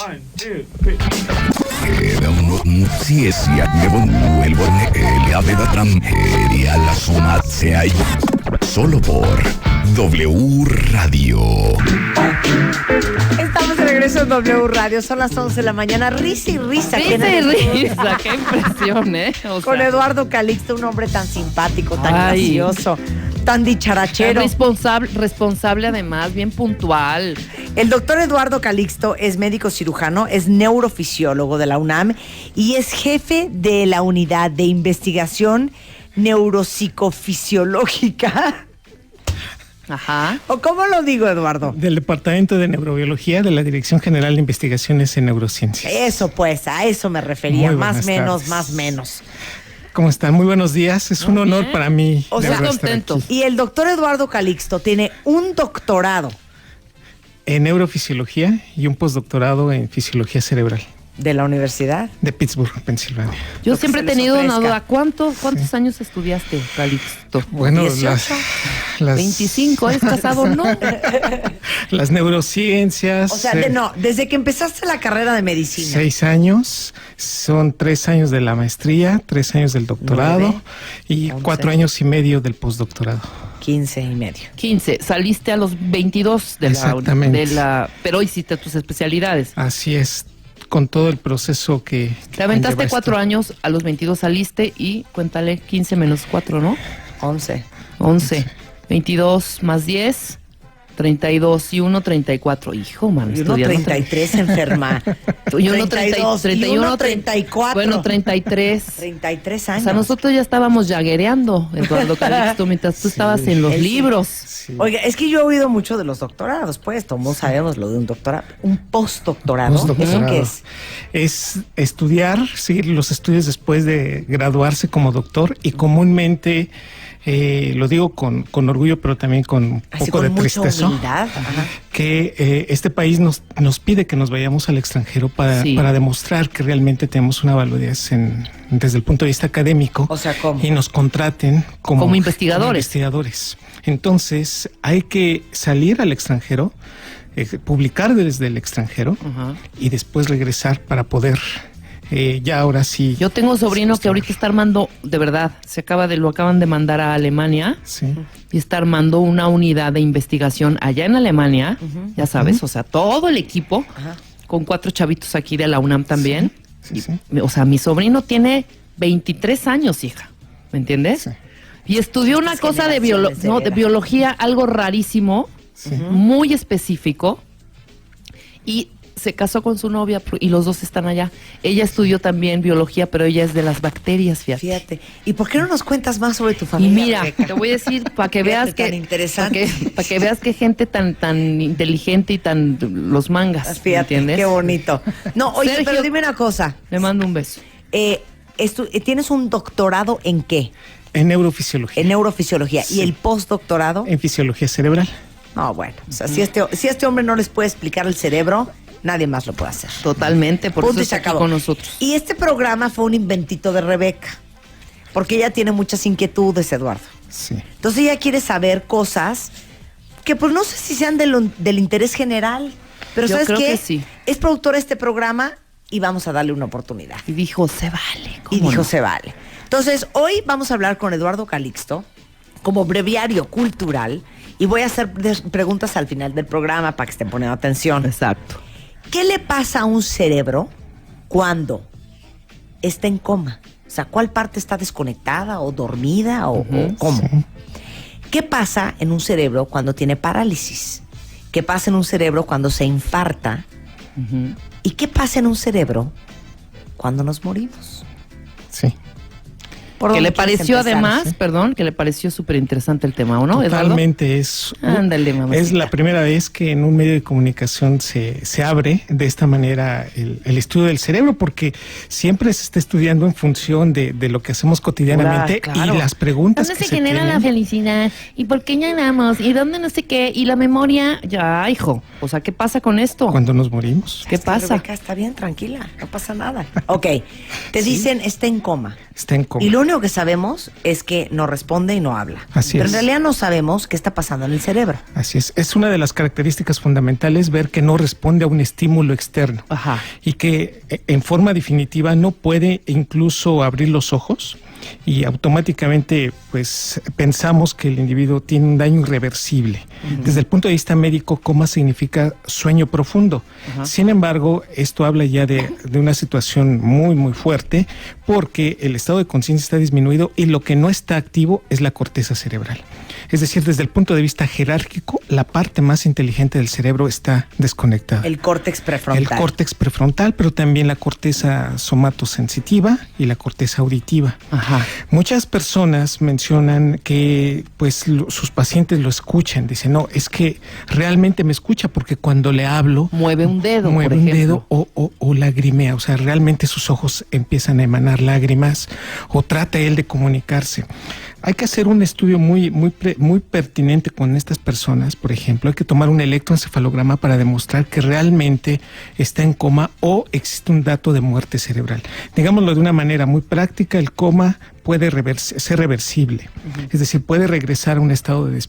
1, 2, 3. Solo por W Radio. Estamos de regreso en W Radio, son las 11 de la mañana. Risa y risa. Risa y risa, qué impresión, ¿eh? O Con sea, Eduardo Calixto, un hombre tan simpático, tan Ay. gracioso, tan dicharachero. responsable además, bien puntual. El doctor Eduardo Calixto es médico cirujano, es neurofisiólogo de la UNAM y es jefe de la unidad de investigación neuropsicofisiológica. Ajá. ¿O cómo lo digo, Eduardo? Del Departamento de Neurobiología de la Dirección General de Investigaciones en Neurociencias. Eso pues, a eso me refería, Muy más buenas menos, tardes. más menos. ¿Cómo están? Muy buenos días. Es un honor bien. para mí. O de sea, verdad, estar contento. aquí. Y el doctor Eduardo Calixto tiene un doctorado En neurofisiología y un postdoctorado en fisiología cerebral de la universidad. de Pittsburgh, Pensilvania. Yo Lo que siempre he se les tenido una ofrezca. duda. ¿Cuántos años estudiaste, Calixto? Bueno, 18. las 25, ¿es casado? No. las neurociencias. O sea, desde que empezaste la carrera de medicina. 6 años, son 3 años de la maestría, 3 años del doctorado 9, y 11. 4 años y medio del postdoctorado. 15 y medio. 15. Saliste a los 22 de Exactamente. pero hiciste tus especialidades. Así es, con todo el proceso que Te aventaste conlleva 4 esto. años, a los 22 saliste y cuéntale 15 menos 4, ¿no? 11. 11. 22 más 10, 32 y 1, 34. Hijo, man, Y uno estudiando 33, enferma. Y uno 32, 31, y uno 34. Bueno, 33. 33 O años. sea, nosotros ya estábamos yaguereando, Eduardo Calixto, mientras tú estabas en los Él sí. libros. Sí. Oiga, es que yo he oído mucho de los doctorados, pues, todos sabemos lo de un doctorado. Un postdoctorado. Postdoctorado. ¿Eso qué es? Es estudiar, seguir los estudios después de graduarse como doctor y comúnmente, lo digo con orgullo, pero también con un Así poco con de mucha tristeza, humildad. Ajá. que este país nos pide que nos vayamos al extranjero Sí. para demostrar que realmente tenemos una validez desde el punto de vista académico. O sea, ¿cómo? Y nos contraten Como investigadores. como investigadores. Entonces, hay que salir al extranjero, publicar desde el extranjero Ajá. y después regresar para poder, ya ahora sí. Yo tengo un sobrino que ahorita está armando, de verdad, lo acaban de mandar a Alemania Sí. y está armando una unidad de investigación allá en Alemania, ya sabes, o sea, todo el equipo, Ajá. con 4 chavitos aquí de la UNAM también. Sí, sí. O sea, mi sobrino tiene 23 años, hija, ¿me entiendes? Sí. Y estudió una Estas cosa de generaciones, de veras. biología, algo rarísimo, Sí. muy específico, y se casó con su novia y los dos están allá. Ella estudió también biología, pero ella es de las bacterias, fíjate. Fíjate. ¿Y por qué no nos cuentas más sobre tu Y familia? mira, Rebeca? te voy a decir para que Fíjate, veas que tan interesante. para que veas que gente tan inteligente y tan los mangas, ¿me Fíjate, entiendes? qué bonito. No, oye, Sergio, pero dime una cosa. Le mando un beso. ¿Tienes un doctorado en qué? En neurofisiología. En neurofisiología. Sí. ¿Y el postdoctorado? En fisiología cerebral. No, bueno. O sea, si este hombre no les puede explicar el cerebro, nadie más lo puede hacer. Totalmente, por Punto eso y se está aquí acabó. con nosotros. Y este programa fue un inventito de Rebeca. Porque ella tiene muchas inquietudes, Eduardo. Sí. Entonces ella quiere saber cosas que pues no sé si sean del interés general. Pero Yo ¿sabes creo qué? que sí. Es productora de este programa y vamos a darle una oportunidad. Y dijo, se vale. Y ¿cómo dijo, no? se vale. Entonces, hoy vamos a hablar con Eduardo Calixto como breviario cultural y voy a hacer preguntas al final del programa para que estén poniendo atención. Exacto. ¿Qué le pasa a un cerebro cuando está en coma? O sea, ¿cuál parte está desconectada o dormida o cómo? Sí. ¿Qué pasa en un cerebro cuando tiene parálisis? ¿Qué pasa en un cerebro cuando se infarta? ¿Y qué pasa en un cerebro cuando nos morimos? Sí. ¿Por Que dónde le quieres pareció empezar? además, perdón, que le pareció súper interesante el tema, ¿o no, Eduardo? Totalmente es. Ándale, mamacita. Es la primera vez que en un medio de comunicación se abre de esta manera el estudio del cerebro, porque siempre se está estudiando en función de lo que hacemos cotidianamente Claro. y las preguntas ¿Dónde que se genera la tienen. felicidad? ¿Y por qué llegamos? ¿Y dónde no sé qué? ¿Y la memoria? Ya, hijo. O sea, ¿qué pasa con esto? Cuando nos morimos. ¿Qué Está, pasa? Rebeca, está bien, tranquila, no pasa nada. Ok, te dicen está en coma. Está en coma. Y lo único que sabemos es que no responde y no habla. Así Pero es. en realidad no sabemos qué está pasando en el cerebro. Así es. Es una de las características fundamentales ver que no responde a un estímulo externo. Ajá. Y que en forma definitiva no puede incluso abrir los ojos y automáticamente pues pensamos que el individuo tiene un daño irreversible. Desde el punto de vista médico, coma significa sueño profundo. Sin embargo, esto habla ya de una situación muy muy fuerte porque el estado de conciencia está disminuido y lo que no está activo es la corteza cerebral. Es decir, desde el punto de vista jerárquico, la parte más inteligente del cerebro está desconectada. El córtex prefrontal. El córtex prefrontal, pero también la corteza somatosensitiva y la corteza auditiva. Ajá. Muchas personas mencionan que pues sus pacientes lo escuchan. Dicen, no, es que realmente me escucha porque cuando le hablo... Mueve un dedo, mueve por un ejemplo. dedo o lagrimea. O sea, realmente sus ojos empiezan a emanar lágrimas o trata él de comunicarse. Hay que hacer un estudio muy pertinente con estas personas. Por ejemplo, hay que tomar un electroencefalograma para demostrar que realmente está en coma o existe un dato de muerte cerebral. Digámoslo de una manera muy práctica, el coma puede ser reversible. Es decir, puede regresar a un estado de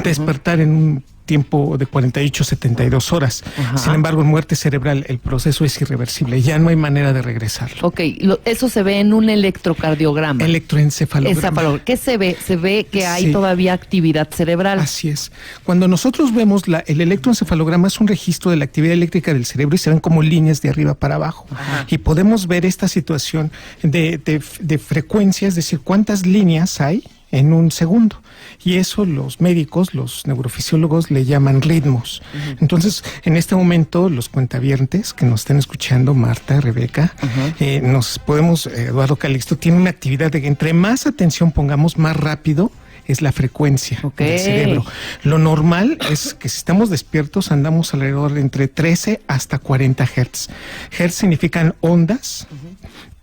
despertar en un tiempo de 48 72 horas. Sin embargo, en muerte cerebral el proceso es irreversible, ya no hay manera de regresarlo. Ok, eso se ve en un electrocardiograma. Electroencefalograma. ¿Qué se ve? Se ve que hay Sí. todavía actividad cerebral. Así es. Cuando nosotros vemos el electroencefalograma es un registro de la actividad eléctrica del cerebro y se ven como líneas de arriba para abajo. Y podemos ver esta situación de frecuencia, es decir, cuántas líneas hay en un segundo. Y eso los médicos, los neurofisiólogos le llaman ritmos. Entonces, en este momento, los cuentavientes que nos están escuchando, Marta, Rebeca, Eduardo Calixto, tiene una actividad de que entre más atención pongamos, más rápido es la frecuencia del cerebro. Lo normal es que si estamos despiertos andamos alrededor de entre 13 hasta 40 Hz. Hertz significan ondas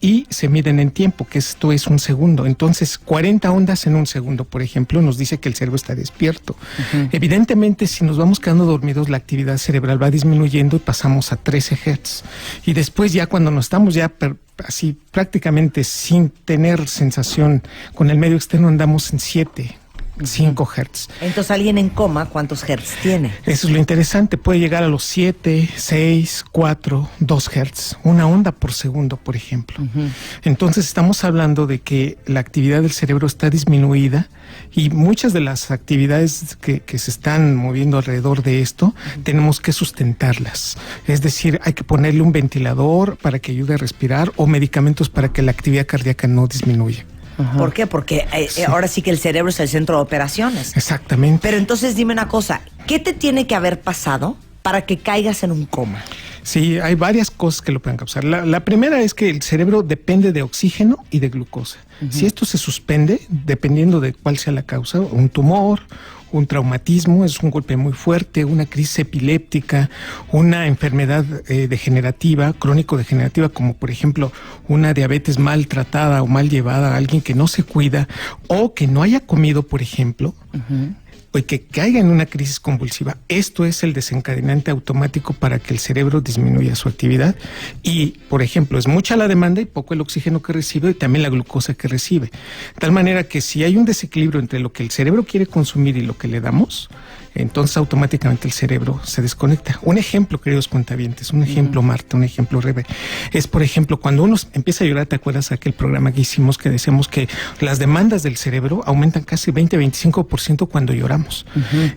y se miden en tiempo, que esto es un segundo. Entonces, 40 ondas en un segundo, por ejemplo, nos dice que el cerebro está despierto. Evidentemente, si nos vamos quedando dormidos, la actividad cerebral va disminuyendo y pasamos a 13 Hz. Y después ya cuando nos estamos ya así prácticamente sin tener sensación con el medio externo, andamos en 7, 5 Hz. Entonces, alguien en coma, ¿cuántos Hz tiene? Eso es lo interesante, puede llegar a los 7, 6, 4, 2 Hz, una onda por segundo, por ejemplo. Entonces estamos hablando de que la actividad del cerebro está disminuida y muchas de las actividades que se están moviendo alrededor de esto, tenemos que sustentarlas. Es decir, hay que ponerle un ventilador para que ayude a respirar o medicamentos para que la actividad cardíaca no disminuya. ¿Por qué? Porque ahora sí que el cerebro es el centro de operaciones. Exactamente. Pero entonces dime una cosa, ¿qué te tiene que haber pasado para que caigas en un coma? Sí, hay varias cosas que lo pueden causar. La primera es que el cerebro depende de oxígeno y de glucosa. Si esto se suspende, dependiendo de cuál sea la causa, un tumor, un traumatismo, es un golpe muy fuerte, una crisis epiléptica, una enfermedad degenerativa, crónico-degenerativa, como por ejemplo una diabetes mal tratada o mal llevada, alguien que no se cuida o que no haya comido, por ejemplo, o que caiga en una crisis convulsiva. Esto es el desencadenante automático para que el cerebro disminuya su actividad y, por ejemplo, es mucha la demanda y poco el oxígeno que recibe y también la glucosa que recibe. De tal manera que si hay un desequilibrio entre lo que el cerebro quiere consumir y lo que le damos, entonces automáticamente el cerebro se desconecta. Un ejemplo, queridos cuentavientes, un ejemplo, Marta, un ejemplo, Rebe, es, por ejemplo, cuando uno empieza a llorar, ¿te acuerdas aquel programa que hicimos que decíamos que las demandas del cerebro aumentan casi 20-25% cuando lloramos?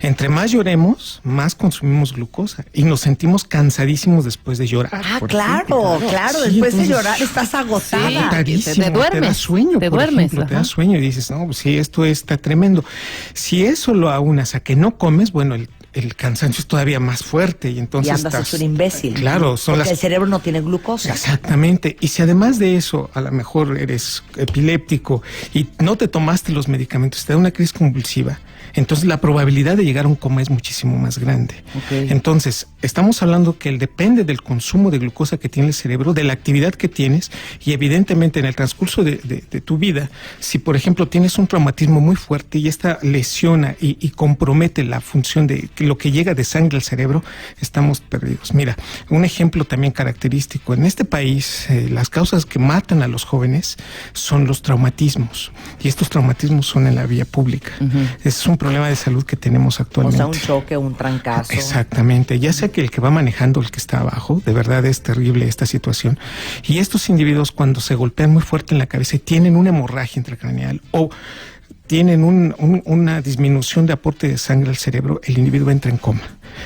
Entre más lloremos, más consumimos glucosa y nos sentimos cansadísimos después de llorar. Claro, Sí, después de entonces, llorar estás agotada. Sí. Agotadísimo, Te duermes, da sueño, te por duermes, ejemplo, te ajá. da sueño y dices, no, pues sí, esto está tremendo. Si eso lo aunas a que no comes, bueno, el cansancio es todavía más fuerte y entonces Y andas hecho un imbécil. Claro, son porque las... el cerebro no tiene glucosa. Exactamente. Y si además de eso, a lo mejor eres epiléptico y no te tomaste los medicamentos, te da una crisis convulsiva, entonces la probabilidad de llegar a un coma es muchísimo más grande. Entonces, estamos hablando que depende del consumo de glucosa que tiene el cerebro, de la actividad que tienes y evidentemente en el transcurso de tu vida, si por ejemplo tienes un traumatismo muy fuerte y esta lesiona y compromete la función de lo que llega de sangre al cerebro, estamos perdidos. Mira, un ejemplo también característico. En este país, las causas que matan a los jóvenes son los traumatismos. Y estos traumatismos son en la vía pública. Es un problema de salud que tenemos actualmente. O sea, un choque, un trancazo. Exactamente. Ya sea que el que va manejando o el que está abajo, de verdad es terrible esta situación. Y estos individuos, cuando se golpean muy fuerte en la cabeza y tienen una hemorragia intracraneal o tienen una disminución de aporte de sangre al cerebro, el individuo entra en coma.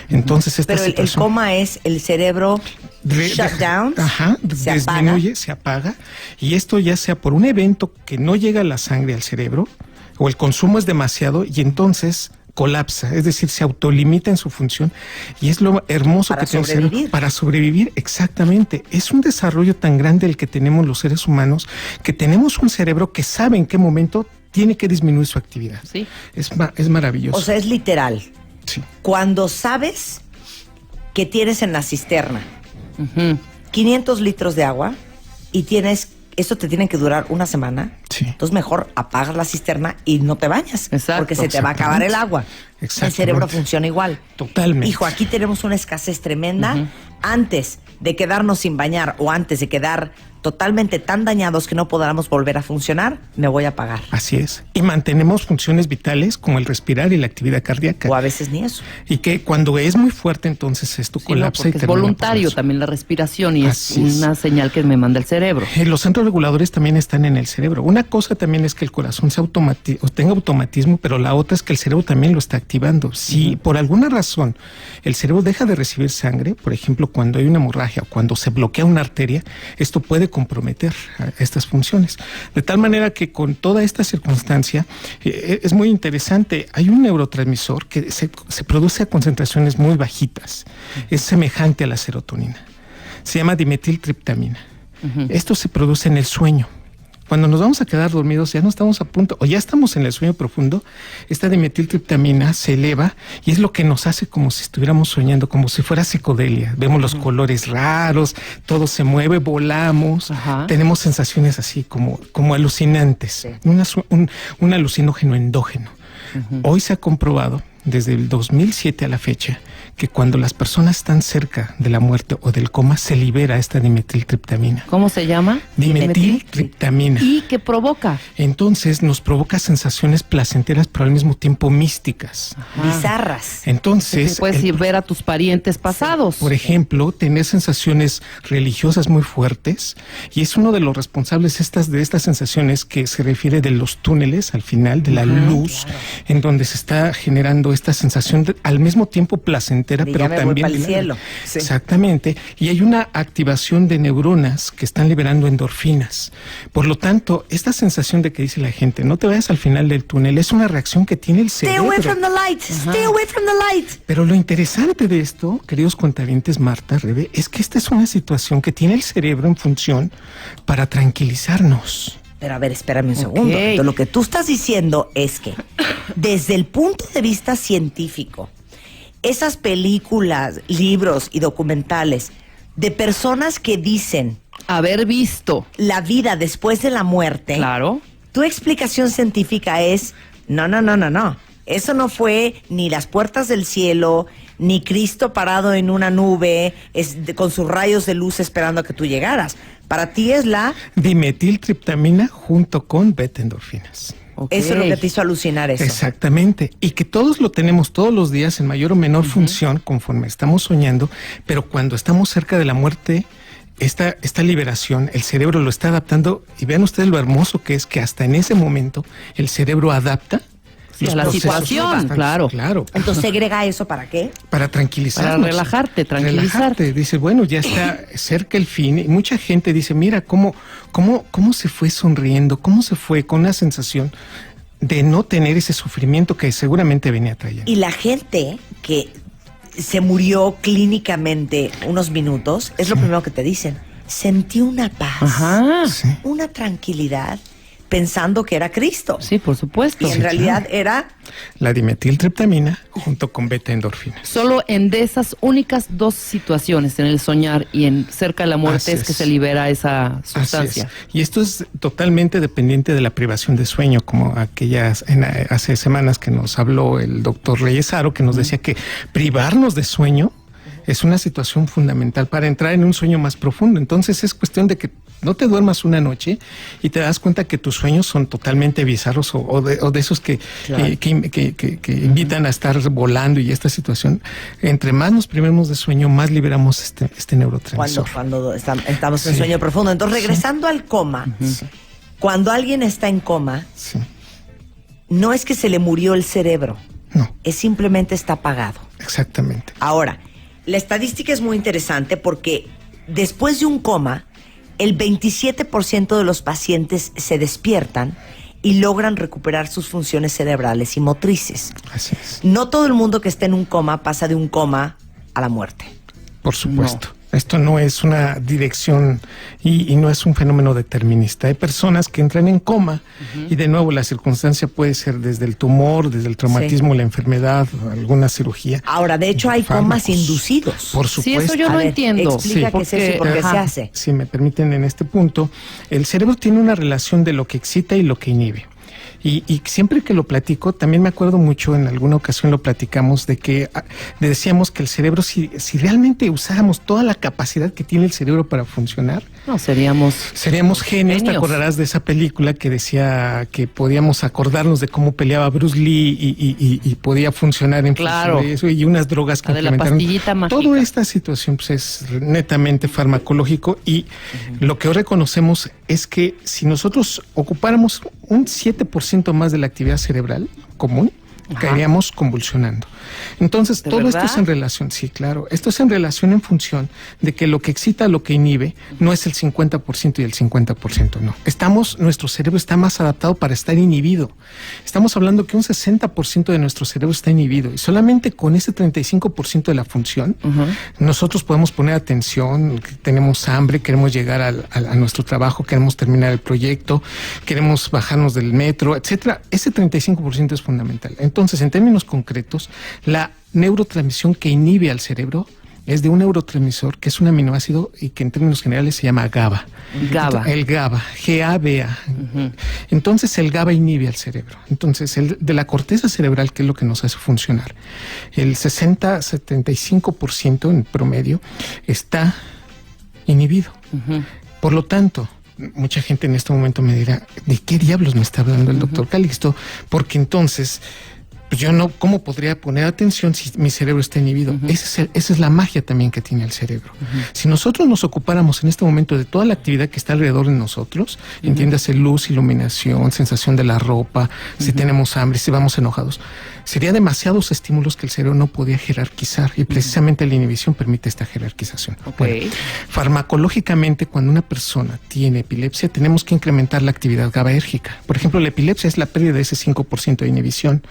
Entonces esta Pero el situación, coma es el cerebro shut down, disminuye, se apaga, y esto ya sea por un evento que no llega la sangre al cerebro o el consumo es demasiado y entonces colapsa, es decir, se autolimita en su función, y es lo hermoso para que tiene el sobrevivir. cerebro. Para sobrevivir, exactamente. Es un desarrollo tan grande el que tenemos los seres humanos, que tenemos un cerebro que sabe en qué momento tiene que disminuir su actividad. Sí. Es maravilloso. O sea, es literal. Sí. Cuando sabes que tienes en la cisterna 500 litros de agua y esto te tiene que durar una semana, Sí. entonces mejor apagas la cisterna y no te bañas. Exacto. Porque se te va a acabar el agua. El Exactamente. cerebro funciona igual. Totalmente. Hijo, aquí tenemos una escasez tremenda. Antes de quedarnos sin bañar o antes de quedar totalmente tan dañados que no podamos volver a funcionar, me voy a apagar. Así es. Y mantenemos funciones vitales como el respirar y la actividad cardíaca. O a veces ni eso. Y que cuando es muy fuerte, entonces esto Sí, no, colapsa porque y es termina por voluntario eso. también la respiración y Así es es. una señal que me manda el cerebro. Los centros reguladores también están en el cerebro. Una cosa también es que el corazón tenga automatismo, pero la otra es que el cerebro también lo está activando. Si por alguna razón el cerebro deja de recibir sangre, por ejemplo, cuando hay una hemorragia o cuando se bloquea una arteria, esto puede comprometer a estas funciones. De tal manera que con toda esta circunstancia es muy interesante. Hay un neurotransmisor que se produce a concentraciones muy bajitas. Es semejante a la serotonina. Se llama dimetiltriptamina. Esto se produce en el sueño. Cuando nos vamos a quedar dormidos, ya no estamos a punto, o ya estamos en el sueño profundo, esta dimetiltriptamina se eleva y es lo que nos hace como si estuviéramos soñando, como si fuera psicodelia. Vemos los colores raros, todo se mueve, volamos, tenemos sensaciones así como alucinantes, un alucinógeno endógeno. Hoy se ha comprobado, desde el 2007 a la fecha, que cuando las personas están cerca de la muerte o del coma, se libera esta dimetiltriptamina. ¿Cómo se llama? Dimetiltriptamina. ¿Y qué provoca? Entonces nos provoca sensaciones placenteras, pero al mismo tiempo místicas. Bizarras. Entonces, Puedes ir ver a tus parientes pasados. por ejemplo, tener sensaciones religiosas muy fuertes, y es uno de los responsables de estas sensaciones que se refiere de los túneles al final, de la luz, en donde se está generando esta sensación al mismo tiempo placentera, De pero ya me voy también pa'l cielo. Sí. Exactamente, y hay una activación de neuronas que están liberando endorfinas. Por lo tanto, esta sensación de que dice la gente, no te vayas al final del túnel, es una reacción que tiene el Stay cerebro. away from the light. Stay away from the light. Pero lo interesante de esto, queridos cuentavientes, Marta, Rebe, es que esta es una situación que tiene el cerebro en función para tranquilizarnos. Pero a ver, espérame un segundo. Entonces, lo que tú estás diciendo es que desde el punto de vista científico, esas películas, libros y documentales de personas que dicen Haber visto. la vida después de la muerte, Claro. tu explicación científica es no. Eso no fue ni las puertas del cielo, ni Cristo parado en una nube con sus rayos de luz esperando a que tú llegaras. Para ti es la... Dimetiltriptamina junto con beta-endorfinas. Okay. Eso es lo que te hizo alucinar eso. Exactamente. Y que todos lo tenemos todos los días en mayor o menor función conforme estamos soñando, pero cuando estamos cerca de la muerte, esta liberación, el cerebro lo está adaptando, y vean ustedes lo hermoso que es que hasta en ese momento el cerebro adapta Sí, a la situación, claro. Entonces, ¿segrega eso para qué? Para tranquilizarnos. Para relajarte, tranquilizarte. Dice, bueno, ya está cerca el fin. Y mucha gente dice, mira cómo se fue sonriendo, cómo se fue con una sensación de no tener ese sufrimiento que seguramente venía trayendo. Y la gente que se murió clínicamente unos minutos, es lo primero que te dicen. Sentí una paz, Sí. una tranquilidad. pensando que era Cristo. Sí, por supuesto. Y en realidad era... La dimetiltriptamina junto con beta-endorfina. Solo en de esas únicas dos situaciones, en el soñar y en cerca de la muerte, es que se libera esa sustancia. Y esto es totalmente dependiente de la privación de sueño, como hace semanas que nos habló el doctor Reyesaro, que nos decía que privarnos de sueño es una situación fundamental para entrar en un sueño más profundo. Entonces es cuestión de que no te duermas una noche y te das cuenta que tus sueños son totalmente bizarros o de esos que invitan a estar volando, y esta situación. Entre más nos privemos de sueño, más liberamos este neurotransmisor. Cuando estamos en sueño profundo. Entonces, regresando al coma, cuando alguien está en coma, no es que se le murió el cerebro, no, es simplemente está apagado. Exactamente. Ahora, la estadística es muy interesante porque después de un coma, el 27% de los pacientes se despiertan y logran recuperar sus funciones cerebrales y motrices. Así es. No todo el mundo que está en un coma pasa de un coma a la muerte. Por supuesto. No. Esto no es una dirección y no es un fenómeno determinista. Hay personas que entran en coma y de nuevo la circunstancia puede ser desde el tumor, desde el traumatismo, la enfermedad, alguna cirugía. Ahora, de hecho, hay comas inducidos. Por supuesto. Sí, eso yo no entiendo. Explica qué es eso y por qué se hace. Si me permiten en este punto, el cerebro tiene una relación de lo que excita y lo que inhibe. Y siempre que lo platico, también me acuerdo mucho, en alguna ocasión lo platicamos, de que decíamos que el cerebro, si realmente usáramos toda la capacidad que tiene el cerebro para funcionar, no, seríamos genios. Te acordarás de esa película que decía que podíamos acordarnos de cómo peleaba Bruce Lee y podía funcionar en claro. Eso, y unas drogas que implementaron. La pastillita mágica. Toda esta situación pues, es netamente farmacológico, y lo que hoy reconocemos es que si nosotros ocupáramos un 7% más de la actividad cerebral común, caeríamos convulsionando. Entonces, todo ¿verdad? esto es en relación, sí, claro, esto es en relación en función de que lo que excita, lo que inhibe, no es el 50% y el 50%, no. Nuestro cerebro está más adaptado para estar inhibido. Estamos hablando que un 60% de nuestro cerebro está inhibido, y solamente con ese 35% de la función, nosotros podemos poner atención, tenemos hambre, queremos llegar a nuestro trabajo, queremos terminar el proyecto, queremos bajarnos del metro, etcétera. Ese 35% es fundamental. Entonces, en términos concretos, la neurotransmisión que inhibe al cerebro es de un neurotransmisor que es un aminoácido y que en términos generales se llama GABA. GABA. El GABA, G-A-B-A. Entonces, el GABA inhibe al cerebro. Entonces, de la corteza cerebral, que es lo que nos hace funcionar, el 60-75% en promedio está inhibido. Por lo tanto, mucha gente en este momento me dirá, ¿de qué diablos me está hablando el doctor Calixto? Porque entonces, pues yo no, ¿cómo podría poner atención si mi cerebro está inhibido? Esa es la magia también que tiene el cerebro. Si nosotros nos ocupáramos en este momento de toda la actividad que está alrededor de nosotros, entiéndase luz, iluminación, sensación de la ropa, si tenemos hambre, si vamos enojados, sería demasiados estímulos que el cerebro no podía jerarquizar, y precisamente la inhibición permite esta jerarquización. Bueno, farmacológicamente, cuando una persona tiene epilepsia, tenemos que incrementar la actividad GABAérgica. Por ejemplo, la epilepsia es la pérdida de ese 5% de inhibición.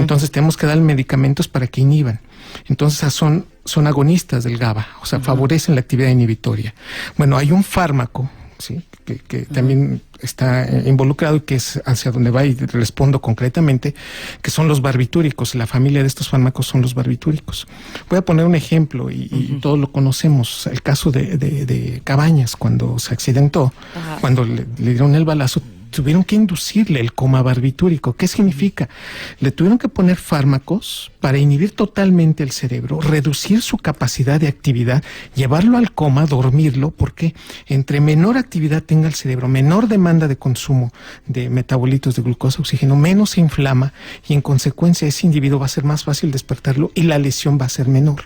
Entonces tenemos que dar medicamentos para que inhiban. Entonces son agonistas del GABA, o sea, favorecen la actividad inhibitoria. Bueno, hay un fármaco, ¿sí?, que también está involucrado y que es hacia donde va, y respondo concretamente, que son los barbitúricos. La familia de estos fármacos son los barbitúricos. Voy a poner un ejemplo y todos lo conocemos, el caso de Cabañas, cuando se accidentó, cuando le dieron el balazo, tuvieron que inducirle el coma barbitúrico. ¿Qué significa? Le tuvieron que poner fármacos para inhibir totalmente el cerebro, reducir su capacidad de actividad, llevarlo al coma, dormirlo, porque entre menor actividad tenga el cerebro, menor demanda de consumo de metabolitos de glucosa, oxígeno, menos se inflama, y en consecuencia ese individuo va a ser más fácil despertarlo y la lesión va a ser menor.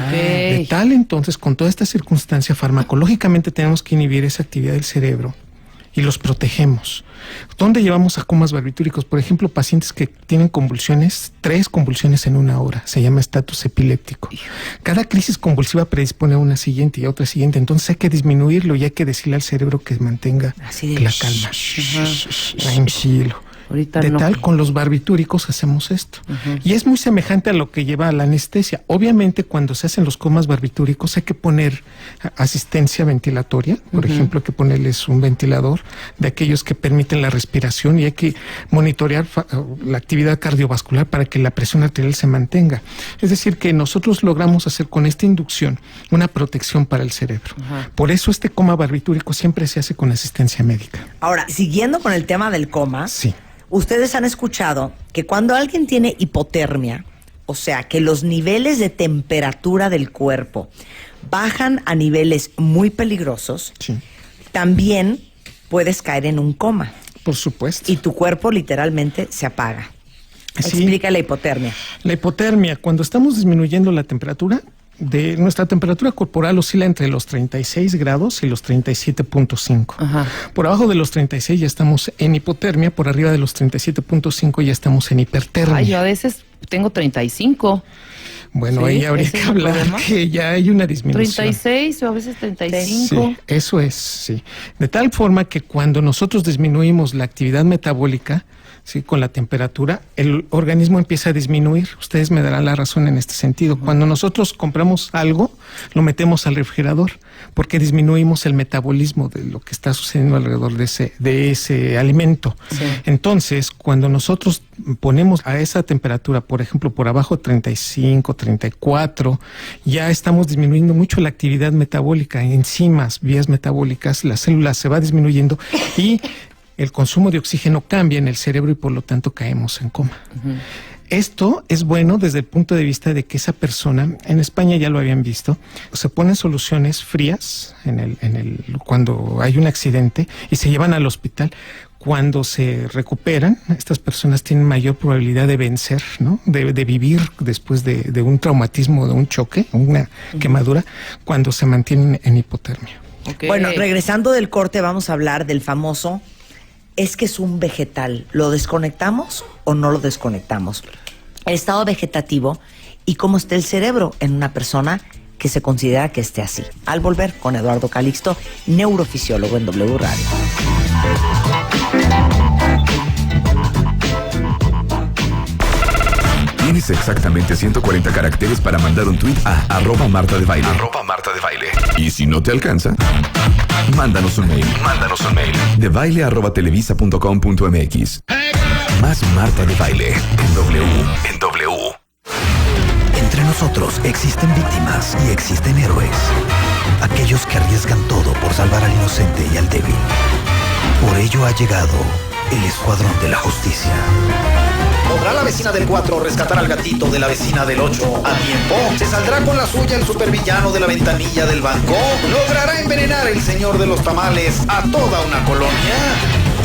De tal entonces, con toda esta circunstancia, farmacológicamente tenemos que inhibir esa actividad del cerebro y los protegemos. ¿Dónde llevamos a comas barbitúricos? Por ejemplo, pacientes que tienen convulsiones, 3 convulsiones en una hora, se llama estatus epiléptico. Cada crisis convulsiva predispone a una siguiente y a otra siguiente, entonces hay que disminuirlo y hay que decirle al cerebro que mantenga la calma. Tranquilo. Ahorita de no. tal, con los barbitúricos hacemos esto. Y es muy semejante a lo que lleva a la anestesia. Obviamente, cuando se hacen los comas barbitúricos hay que poner asistencia ventilatoria. Por ejemplo, hay que ponerles un ventilador de aquellos que permiten la respiración y hay que monitorear la actividad cardiovascular para que la presión arterial se mantenga. Es decir, que nosotros logramos hacer con esta inducción una protección para el cerebro. Por eso este coma barbitúrico siempre se hace con asistencia médica. Ahora, siguiendo con el tema del coma, Sí. ustedes han escuchado que cuando alguien tiene hipotermia, o sea, que los niveles de temperatura del cuerpo bajan a niveles muy peligrosos, Sí. también puedes caer en un coma Por supuesto. y tu cuerpo literalmente se apaga. Sí. Explica la hipotermia. La hipotermia, cuando estamos disminuyendo la temperatura, nuestra temperatura corporal oscila entre los 36 grados y los 37.5. Ajá. Por abajo de los 36 ya estamos en hipotermia, por arriba de los 37.5 ya estamos en hipertermia. Ay, yo a veces tengo 35. Bueno, Sí, ahí habría ese que es el hablar problema. que ya hay una disminución. 36 o a veces 35. Sí, eso es, sí. De tal forma que cuando nosotros disminuimos la actividad metabólica, sí, con la temperatura, el organismo empieza a disminuir. Ustedes me darán la razón en este sentido. Cuando nosotros compramos algo, lo metemos al refrigerador, porque disminuimos el metabolismo de lo que está sucediendo alrededor de ese alimento. Sí. Entonces, cuando nosotros ponemos a esa temperatura, por ejemplo, por abajo 35, 34, ya estamos disminuyendo mucho la actividad metabólica, enzimas, vías metabólicas, la célula se va disminuyendo y el consumo de oxígeno cambia en el cerebro y por lo tanto caemos en coma. Esto es bueno desde el punto de vista de que esa persona, en España ya lo habían visto, se ponen soluciones frías cuando hay un accidente y se llevan al hospital. Cuando se recuperan, estas personas tienen mayor probabilidad de vencer, ¿no? De vivir después de un traumatismo, de un choque, una quemadura, cuando se mantienen en hipotermia. Ok. Bueno, regresando del corte vamos a hablar del famoso, es que es un vegetal. ¿Lo desconectamos o no lo desconectamos? El estado vegetativo y cómo está el cerebro en una persona que se considera que esté así. Al volver con Eduardo Calixto, neurofisiólogo en W Radio. Tienes exactamente 140 caracteres para mandar un tuit a @Marta de Baile. @Marta de Baile. Y si no te alcanza, mándanos un mail. debaile@televisa.com.mx. Más Marta de Baile en W. Entre nosotros existen víctimas y existen héroes. Aquellos que arriesgan todo por salvar al inocente y al débil. Por ello ha llegado el Escuadrón de la Justicia. ¿Podrá la vecina del 4 rescatar al gatito de la vecina del 8 a tiempo? ¿Se saldrá con la suya el supervillano de la ventanilla del banco? ¿Logrará envenenar el señor de los tamales a toda una colonia?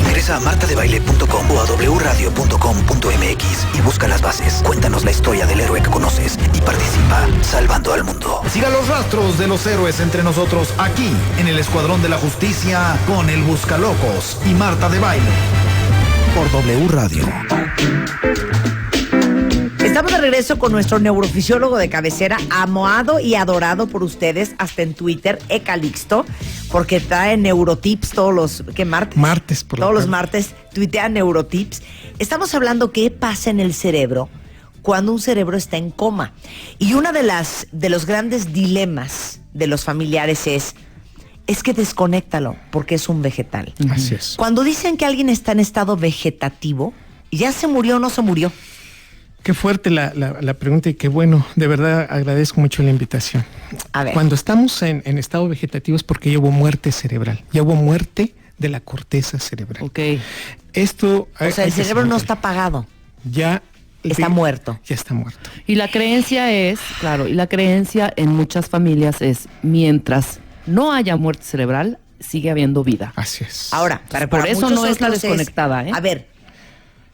Ingresa a martadebaile.com o a wradio.com.mx y busca las bases. Cuéntanos la historia del héroe que conoces y participa salvando al mundo. Siga los rastros de los héroes entre nosotros aquí en el Escuadrón de la Justicia con el Buscalocos y Marta de Baile. Por W Radio. Estamos de regreso con nuestro neurofisiólogo de cabecera, amado y adorado por ustedes, hasta en Twitter, Calixto, porque trae neurotips todos los... ¿Qué martes? Martes, por Todos lo los tanto. martes tuitea neurotips. Estamos hablando qué pasa en el cerebro cuando un cerebro está en coma. Y una de los grandes dilemas de los familiares es que desconéctalo, porque es un vegetal. Así es. Cuando dicen que alguien está en estado vegetativo, ¿ya se murió o no se murió? Qué fuerte la pregunta y qué bueno, de verdad agradezco mucho la invitación. A ver. Cuando estamos en estado vegetativo es porque ya hubo muerte cerebral, ya hubo muerte de la corteza cerebral. Ok. Esto... O sea, el cerebro no está apagado. Ya... Está muerto. Ya está muerto. Y la creencia es, claro, y la creencia en muchas familias es, mientras no haya muerte cerebral, sigue habiendo vida. Así es. Ahora, Por eso muchos no es la otros desconectada, ¿eh? A ver,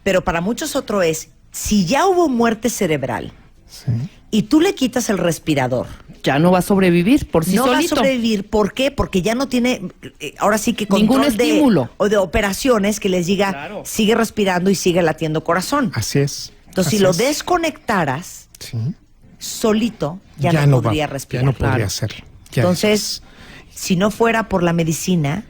pero para muchos otro es, si ya hubo muerte cerebral Sí. y tú le quitas el respirador, Ya no va a sobrevivir por sí no va a solito. sobrevivir. ¿Por qué? Porque ya no tiene, ahora sí que Ningún control estímulo. o de operaciones que les diga, Claro. sigue respirando y sigue latiendo corazón. Así es. Entonces, Así si lo es. desconectaras, Sí. solito, ya no podría respirar. Ya no podría Claro. hacerlo. Ya Entonces, si no fuera por la medicina,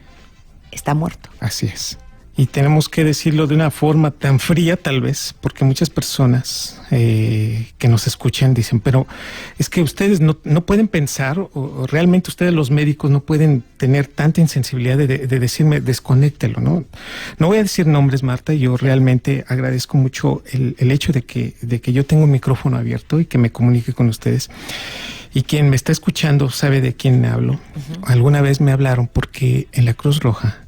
está muerto. Así es. Y tenemos que decirlo de una forma tan fría, tal vez, porque muchas personas que nos escuchan dicen, pero es que ustedes no pueden pensar, o realmente ustedes los médicos no pueden tener tanta insensibilidad de decirme, desconéctelo, ¿no? No voy a decir nombres, Marta, yo realmente agradezco mucho el hecho de que yo tengo un micrófono abierto y que me comunique con ustedes. Y quien me está escuchando sabe de quién hablo. Uh-huh. Alguna vez me hablaron porque en la Cruz Roja,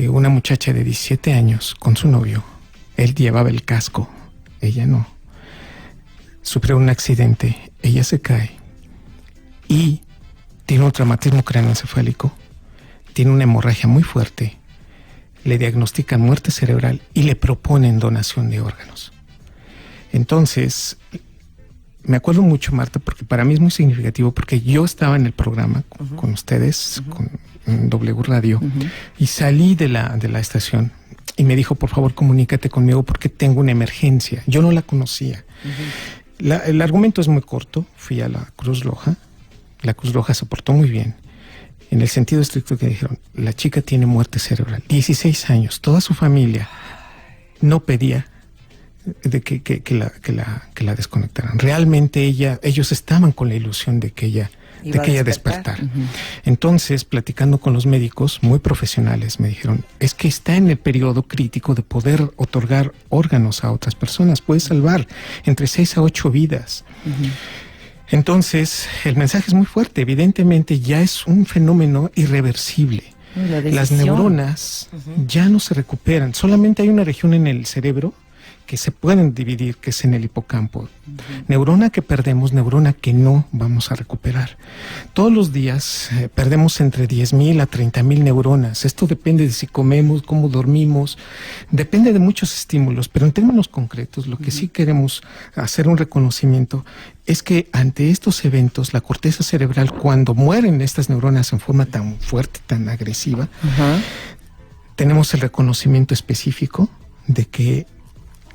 una muchacha de 17 años con su novio, él llevaba el casco, ella no, sufrió un accidente, ella se cae y tiene un traumatismo craneoencefálico, tiene una hemorragia muy fuerte, le diagnostican muerte cerebral y le proponen donación de órganos. Entonces, me acuerdo mucho, Marta, porque para mí es muy significativo, porque yo estaba en el programa con ustedes, en W Radio, y salí de la estación y me dijo, por favor, comunícate conmigo porque tengo una emergencia. Yo no la conocía. El argumento es muy corto. Fui a la Cruz Roja. La Cruz Roja se portó muy bien, en el sentido estricto que dijeron, la chica tiene muerte cerebral, 16 años, toda su familia no pedía de que la desconectaran. Realmente ellos estaban con la ilusión de que ella despertara. Entonces, platicando con los médicos muy profesionales, me dijeron, es que está en el periodo crítico de poder otorgar órganos a otras personas, puede salvar entre 6 a 8 vidas. Entonces, el mensaje es muy fuerte, evidentemente ya es un fenómeno irreversible. Las neuronas ya no se recuperan, solamente hay una región en el cerebro que se pueden dividir, que es en el hipocampo. Neurona que perdemos, neurona que no vamos a recuperar. Todos los días perdemos entre 10,000 a 30,000 neuronas. Esto depende de si comemos, cómo dormimos, depende de muchos estímulos, pero en términos concretos, lo que sí queremos hacer un reconocimiento es que ante estos eventos, la corteza cerebral, cuando mueren estas neuronas en forma tan fuerte, tan agresiva, tenemos el reconocimiento específico de que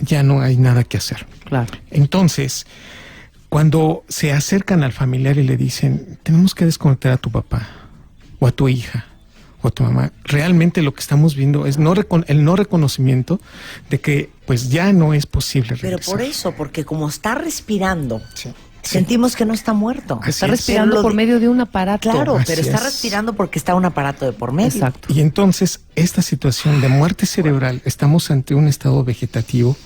ya no hay nada que hacer. Claro. Entonces, cuando se acercan al familiar y le dicen, tenemos que desconectar a tu papá, o a tu hija, o a tu mamá, realmente lo que estamos viendo es el no reconocimiento de que pues ya no es posible regresar. Pero por eso, porque como está respirando, sentimos que no está muerto. Está respirando por medio de un aparato. Claro, pero está respirando porque está un aparato de por medio. Exacto. Y entonces, esta situación de muerte cerebral, estamos ante un estado vegetativo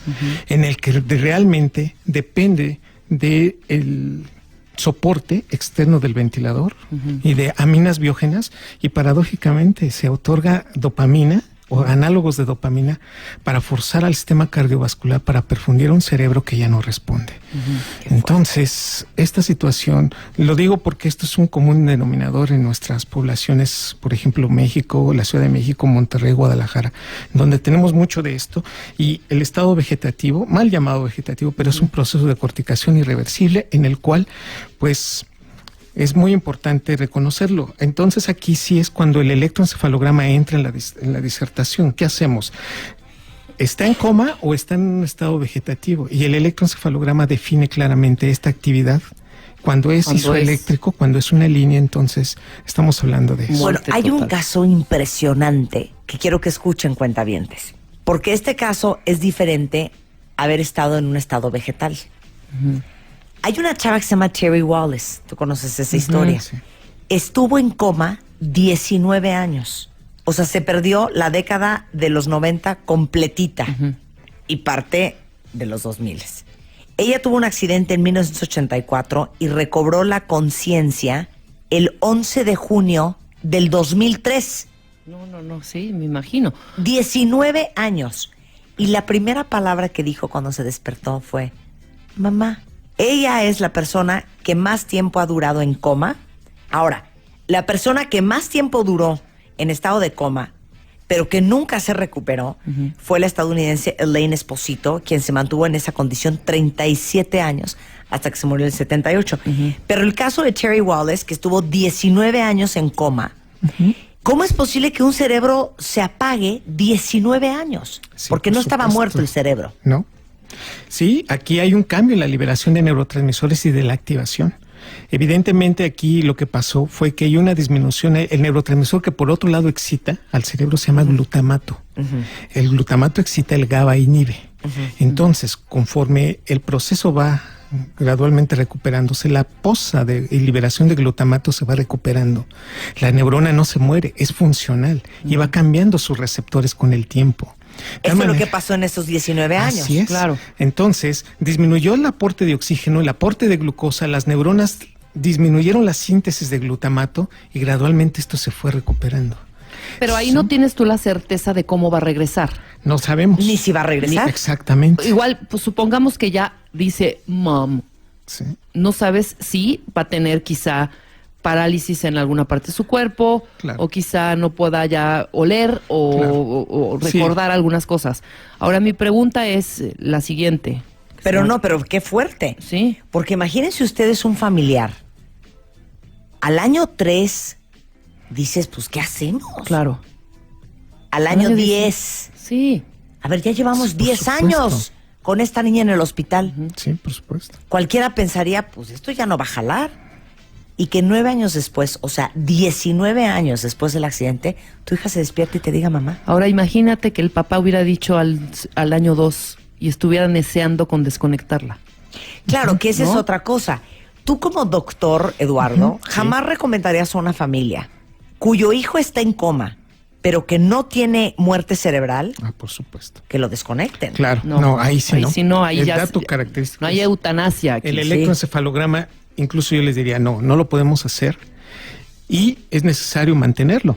en el que realmente depende del soporte externo del ventilador y de aminas biógenas, y paradójicamente se otorga dopamina o análogos de dopamina para forzar al sistema cardiovascular para perfundir un cerebro que ya no responde. Entonces, esta situación, lo digo porque esto es un común denominador en nuestras poblaciones, por ejemplo, México, la Ciudad de México, Monterrey, Guadalajara, donde tenemos mucho de esto, y el estado vegetativo, mal llamado vegetativo, pero es un proceso de corticación irreversible en el cual, pues, es muy importante reconocerlo. Entonces aquí sí es cuando el electroencefalograma entra en la disertación. ¿Qué hacemos? ¿Está en coma o está en un estado vegetativo? Y el electroencefalograma define claramente esta actividad. Cuando es isoeléctrico, cuando es una línea, entonces estamos hablando de eso. Bueno, hay un caso impresionante que quiero que escuchen, cuentavientes, porque este caso es diferente a haber estado en un estado vegetal. Hay una chava que se llama Terry Wallace, tú conoces esa historia. Sí. Estuvo en coma 19 años. O sea, se perdió la década de los 90 completita y parte de los 2000. Ella tuvo un accidente en 1984 y recobró la conciencia el 11 de junio del 2003. No, sí, me imagino. 19 años. Y la primera palabra que dijo cuando se despertó fue, mamá. Ella es la persona que más tiempo ha durado en coma. Ahora, la persona que más tiempo duró en estado de coma, pero que nunca se recuperó, fue la estadounidense Elaine Esposito, quien se mantuvo en esa condición 37 años, hasta que se murió en el 78. Pero el caso de Terry Wallace, que estuvo 19 años en coma, ¿cómo es posible que un cerebro se apague 19 años? Sí, porque no estaba muerto el cerebro. No. Sí, aquí hay un cambio en la liberación de neurotransmisores y de la activación. Evidentemente aquí lo que pasó fue que hay una disminución, el neurotransmisor que por otro lado excita al cerebro se llama glutamato. El glutamato excita, el GABA inhibe. Entonces, conforme el proceso va gradualmente recuperándose, la poza de liberación de glutamato se va recuperando. La neurona no se muere, es funcional y va cambiando sus receptores con el tiempo. Eso es lo que pasó en estos 19 años. Así es. Claro. Entonces, disminuyó el aporte de oxígeno, el aporte de glucosa, las neuronas disminuyeron la síntesis de glutamato y gradualmente esto se fue recuperando. Pero ahí no tienes tú la certeza de cómo va a regresar. No sabemos. Ni si va a regresar. Exactamente. Igual, pues supongamos que ya dice mom. Sí. No sabes si va a tener quizá parálisis en alguna parte de su cuerpo, Claro. o quizá no pueda ya oler o, Claro. o recordar algunas cosas. Ahora mi pregunta es la siguiente. Pero qué fuerte. Sí. Porque imagínense ustedes un familiar. Al año 3 dices, pues, ¿qué hacemos? Claro. Al año 10. Sí. A ver, ya llevamos Sí, por 10 supuesto. años con esta niña en el hospital. Sí, por supuesto. Cualquiera pensaría, pues esto ya no va a jalar. Y que 9 años después, o sea, 19 años después del accidente, tu hija se despierta y te diga, mamá. Ahora imagínate que el papá hubiera dicho al año 2 y estuviera deseando con desconectarla. Claro, que esa ¿No? es otra cosa. Tú como doctor, Eduardo, jamás recomendarías a una familia cuyo hijo está en coma, pero que no tiene muerte cerebral, Ah, por supuesto. que lo desconecten. Claro, no, ahí sí no. Ahí sí no, ahí el ya dato se- característico no hay es eutanasia aquí. el Sí. electroencefalograma, incluso yo les diría, no lo podemos hacer y es necesario mantenerlo.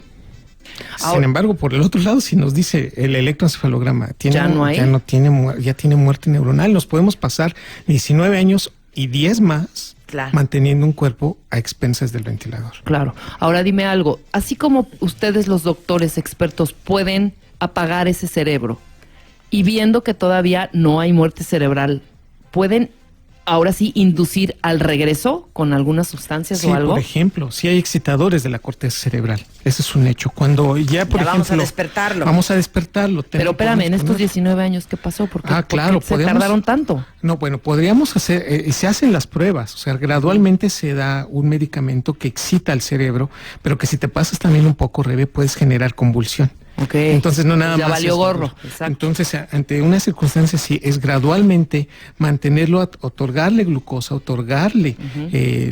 Ahora- Sin embargo, por el otro lado, si nos dice el electroencefalograma, Ya no hay. ya tiene muerte neuronal, nos podemos pasar 19 años y 10 más Claro. manteniendo un cuerpo a expensas del ventilador. Claro. Ahora dime algo. Así como ustedes los doctores expertos pueden apagar ese cerebro y viendo que todavía no hay muerte cerebral, ¿pueden ahora sí inducir al regreso con algunas sustancias Sí, o algo? por ejemplo, si hay excitadores de la corteza cerebral, ese es un hecho. Cuando ya, por Ya ejemplo, vamos a despertarlo. Vamos a despertarlo. Pero espérame, en estos podemos 19 años, ¿qué pasó? ¿Por qué, Ah, claro, por qué se podemos- tardaron tanto? No, bueno, podríamos hacer, se hacen las pruebas, o sea, gradualmente se da un medicamento que excita al cerebro, pero que si te pasas también un poco, Rebe, puedes generar convulsión. Ok. Entonces no nada Pues ya más. valió es- gorro, exacto. Entonces, ante una circunstancia así, es gradualmente mantenerlo, otorgarle glucosa, otorgarle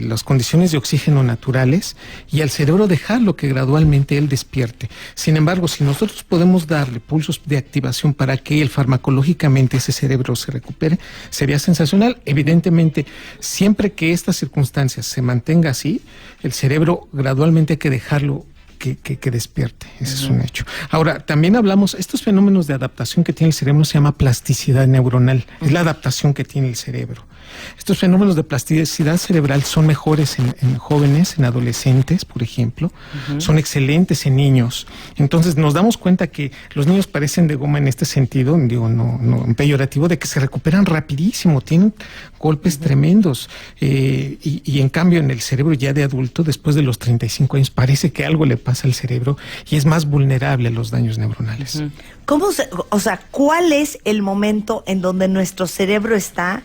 las condiciones de oxígeno naturales y al cerebro dejarlo que gradualmente él despierte. Sin embargo, si nosotros podemos darle pulsos de activación para que él farmacológicamente ese cerebro se recupere, sería sensacional. Evidentemente, siempre que esta circunstancia se mantenga así, el cerebro gradualmente hay que dejarlo que despierte. Ese es un hecho. Ahora, también hablamos, estos fenómenos de adaptación que tiene el cerebro se llama plasticidad neuronal. Es la adaptación que tiene el cerebro. Estos fenómenos de plasticidad cerebral son mejores en jóvenes, en adolescentes, por ejemplo. Son excelentes en niños. Entonces, nos damos cuenta que los niños parecen de goma en este sentido, digo, no peyorativo, de que se recuperan rapidísimo, tienen golpes tremendos. Y en cambio, en el cerebro ya de adulto, después de los 35 años, parece que algo le pasa al cerebro y es más vulnerable a los daños neuronales. ¿Cuál es el momento en donde nuestro cerebro está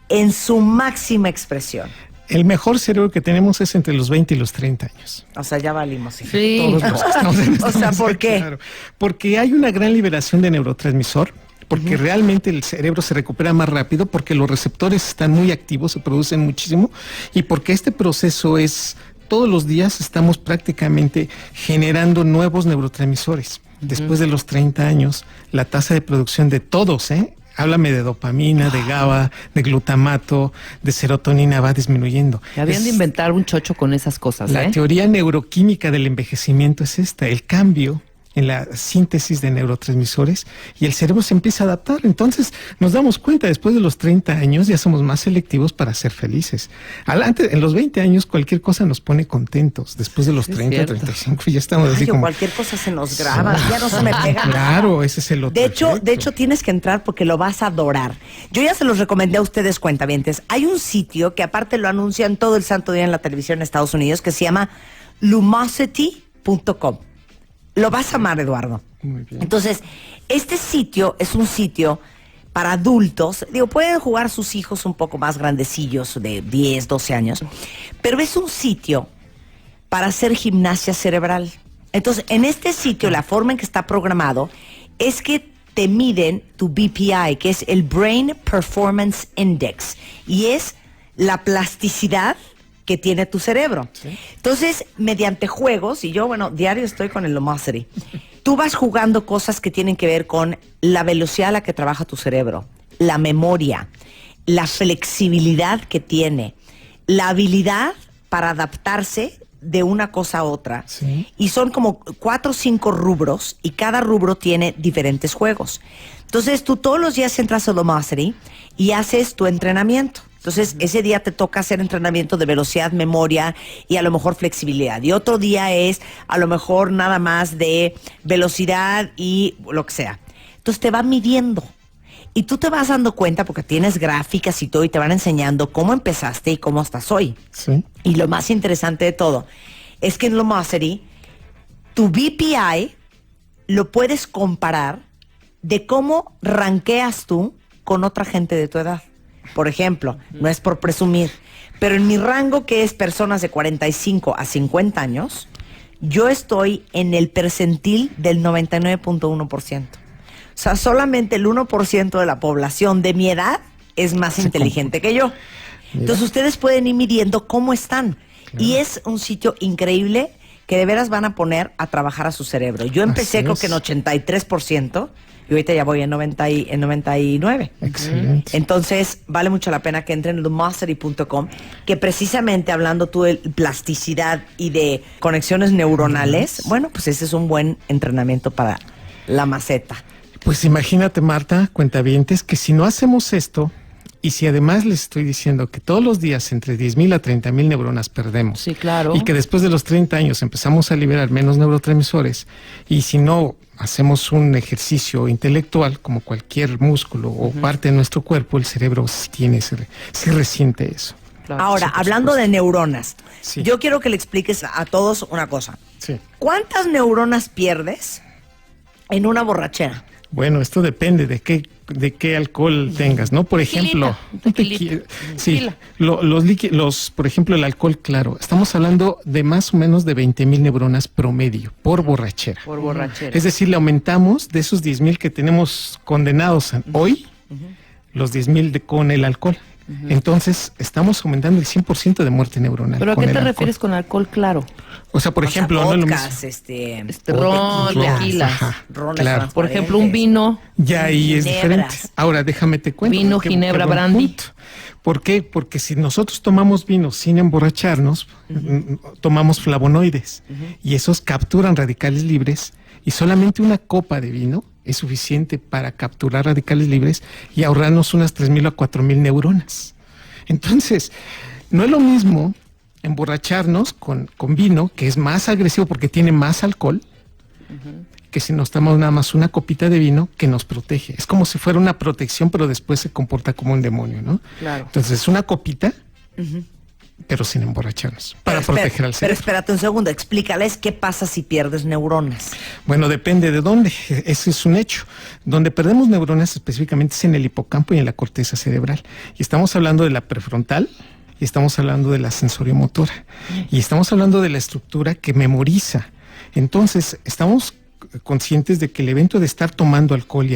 en su máxima expresión? El mejor cerebro que tenemos es entre los 20 y los 30 años. O sea, ya valimos. hija. Sí. Todos los que estamos en esta O sea, ¿por mesa, qué? claro. Porque hay una gran liberación de neurotransmisor, porque realmente el cerebro se recupera más rápido, porque los receptores están muy activos, se producen muchísimo, y porque este proceso es, todos los días estamos prácticamente generando nuevos neurotransmisores. Después de los 30 años, la tasa de producción de todos, háblame de dopamina, de GABA, de glutamato, de serotonina, va disminuyendo. Que habían de Es- inventar un chocho con esas cosas, la ¿eh? teoría neuroquímica del envejecimiento es esta, el cambio en la síntesis de neurotransmisores y el cerebro se empieza a adaptar. Entonces nos damos cuenta, después de los 30 años ya somos más selectivos para ser felices. En los 20 años cualquier cosa nos pone contentos. Después de los Sí, 30, cierto. 35 ya estamos así Ay, o como... cualquier cosa se nos graba, ya no se me pega. Claro, ese es el otro De hecho, tienes que entrar porque lo vas a adorar. Yo ya se los recomendé a ustedes, cuentavientes. Hay un sitio que aparte lo anuncian todo el santo día en la televisión en Estados Unidos que se llama lumosity.com. Lo vas a amar, Eduardo. Muy bien. Entonces, este sitio es un sitio para adultos. Digo, pueden jugar sus hijos un poco más grandecillos, de 10, 12 años, pero es un sitio para hacer gimnasia cerebral. Entonces, en este sitio, la forma en que está programado es que te miden tu BPI, que es el Brain Performance Index, y es la plasticidad que tiene tu cerebro. ¿Sí? Entonces, mediante juegos, y yo, bueno, diario estoy con el Lumosity, tú vas jugando cosas que tienen que ver con la velocidad a la que trabaja tu cerebro, la memoria, la flexibilidad que tiene, la habilidad para adaptarse de una cosa a otra. ¿Sí? Y son como 4 o 5 rubros, y cada rubro tiene diferentes juegos. Entonces, tú todos los días entras a Lumosity y haces tu entrenamiento. Entonces, ese día te toca hacer entrenamiento de velocidad, memoria y a lo mejor flexibilidad. Y otro día es a lo mejor nada más de velocidad y lo que sea. Entonces, te va midiendo. Y tú te vas dando cuenta porque tienes gráficas y todo y te van enseñando cómo empezaste y cómo estás hoy. Sí. Y lo más interesante de todo es que en Lumosity tu BPI lo puedes comparar de cómo ranqueas tú con otra gente de tu edad. Por ejemplo, no es por presumir, pero en mi rango, que es personas de 45 a 50 años, yo estoy en el percentil del 99.1%. O sea, solamente el 1% de la población de mi edad es más inteligente que yo. Entonces, ustedes pueden ir midiendo cómo están. Claro. Y es un sitio increíble que de veras van a poner a trabajar a su cerebro. Yo empecé creo que en 83%. Y ahorita ya voy en 99. Excelente. Entonces, vale mucho la pena que entren en lumosity.com, que precisamente hablando tú de plasticidad y de conexiones neuronales, bueno, pues ese es un buen entrenamiento para la maceta. Pues imagínate, Marta, cuentavientes, que si no hacemos esto, y si además les estoy diciendo que todos los días entre 10,000 a 30,000 neuronas perdemos. Sí, claro. Y que después de los 30 años empezamos a liberar menos neurotransmisores, y si no hacemos un ejercicio intelectual, como cualquier músculo o parte de nuestro cuerpo, el cerebro sí resiente eso. Claro. Ahora, hablando de neuronas, sí, yo quiero que le expliques a todos una cosa. Sí. ¿Cuántas neuronas pierdes en una borrachera? Bueno, esto depende de qué alcohol tengas, ¿no? Por ejemplo, sí, por ejemplo, el alcohol claro, estamos hablando de más o menos de 20,000 neuronas promedio por borrachera. Por borrachera. Es decir, le aumentamos de esos 10,000 que tenemos condenados hoy, los 10,000 con el alcohol. Entonces, estamos aumentando el 100% de muerte neuronal. ¿Pero a qué te refieres con alcohol claro? O sea, por ejemplo, vodkas, ron, tequilas. Claro. Por ejemplo, un vino. Ya ahí es diferente. Ahora, déjame te cuento. Vino, ginebra, brandy. ¿Por qué? Porque si nosotros tomamos vino sin emborracharnos, tomamos flavonoides. Y esos capturan radicales libres. Y solamente una copa de vino es suficiente para capturar radicales libres y ahorrarnos unas 3,000 a 4,000 neuronas. Entonces, no es lo mismo emborracharnos con vino, que es más agresivo porque tiene más alcohol, que si nos tomamos nada más una copita de vino que nos protege. Es como si fuera una protección, pero después se comporta como un demonio, ¿no? Claro. Entonces, una copita, pero sin emborracharnos, para proteger al cerebro. Pero espérate un segundo, explícales qué pasa si pierdes neuronas. Bueno, depende de dónde, ese es un hecho. Donde perdemos neuronas específicamente es en el hipocampo y en la corteza cerebral. Y estamos hablando de la prefrontal, y estamos hablando de la sensoriomotora, y estamos hablando de la estructura que memoriza. Entonces, estamos conscientes de que el evento de estar tomando alcohol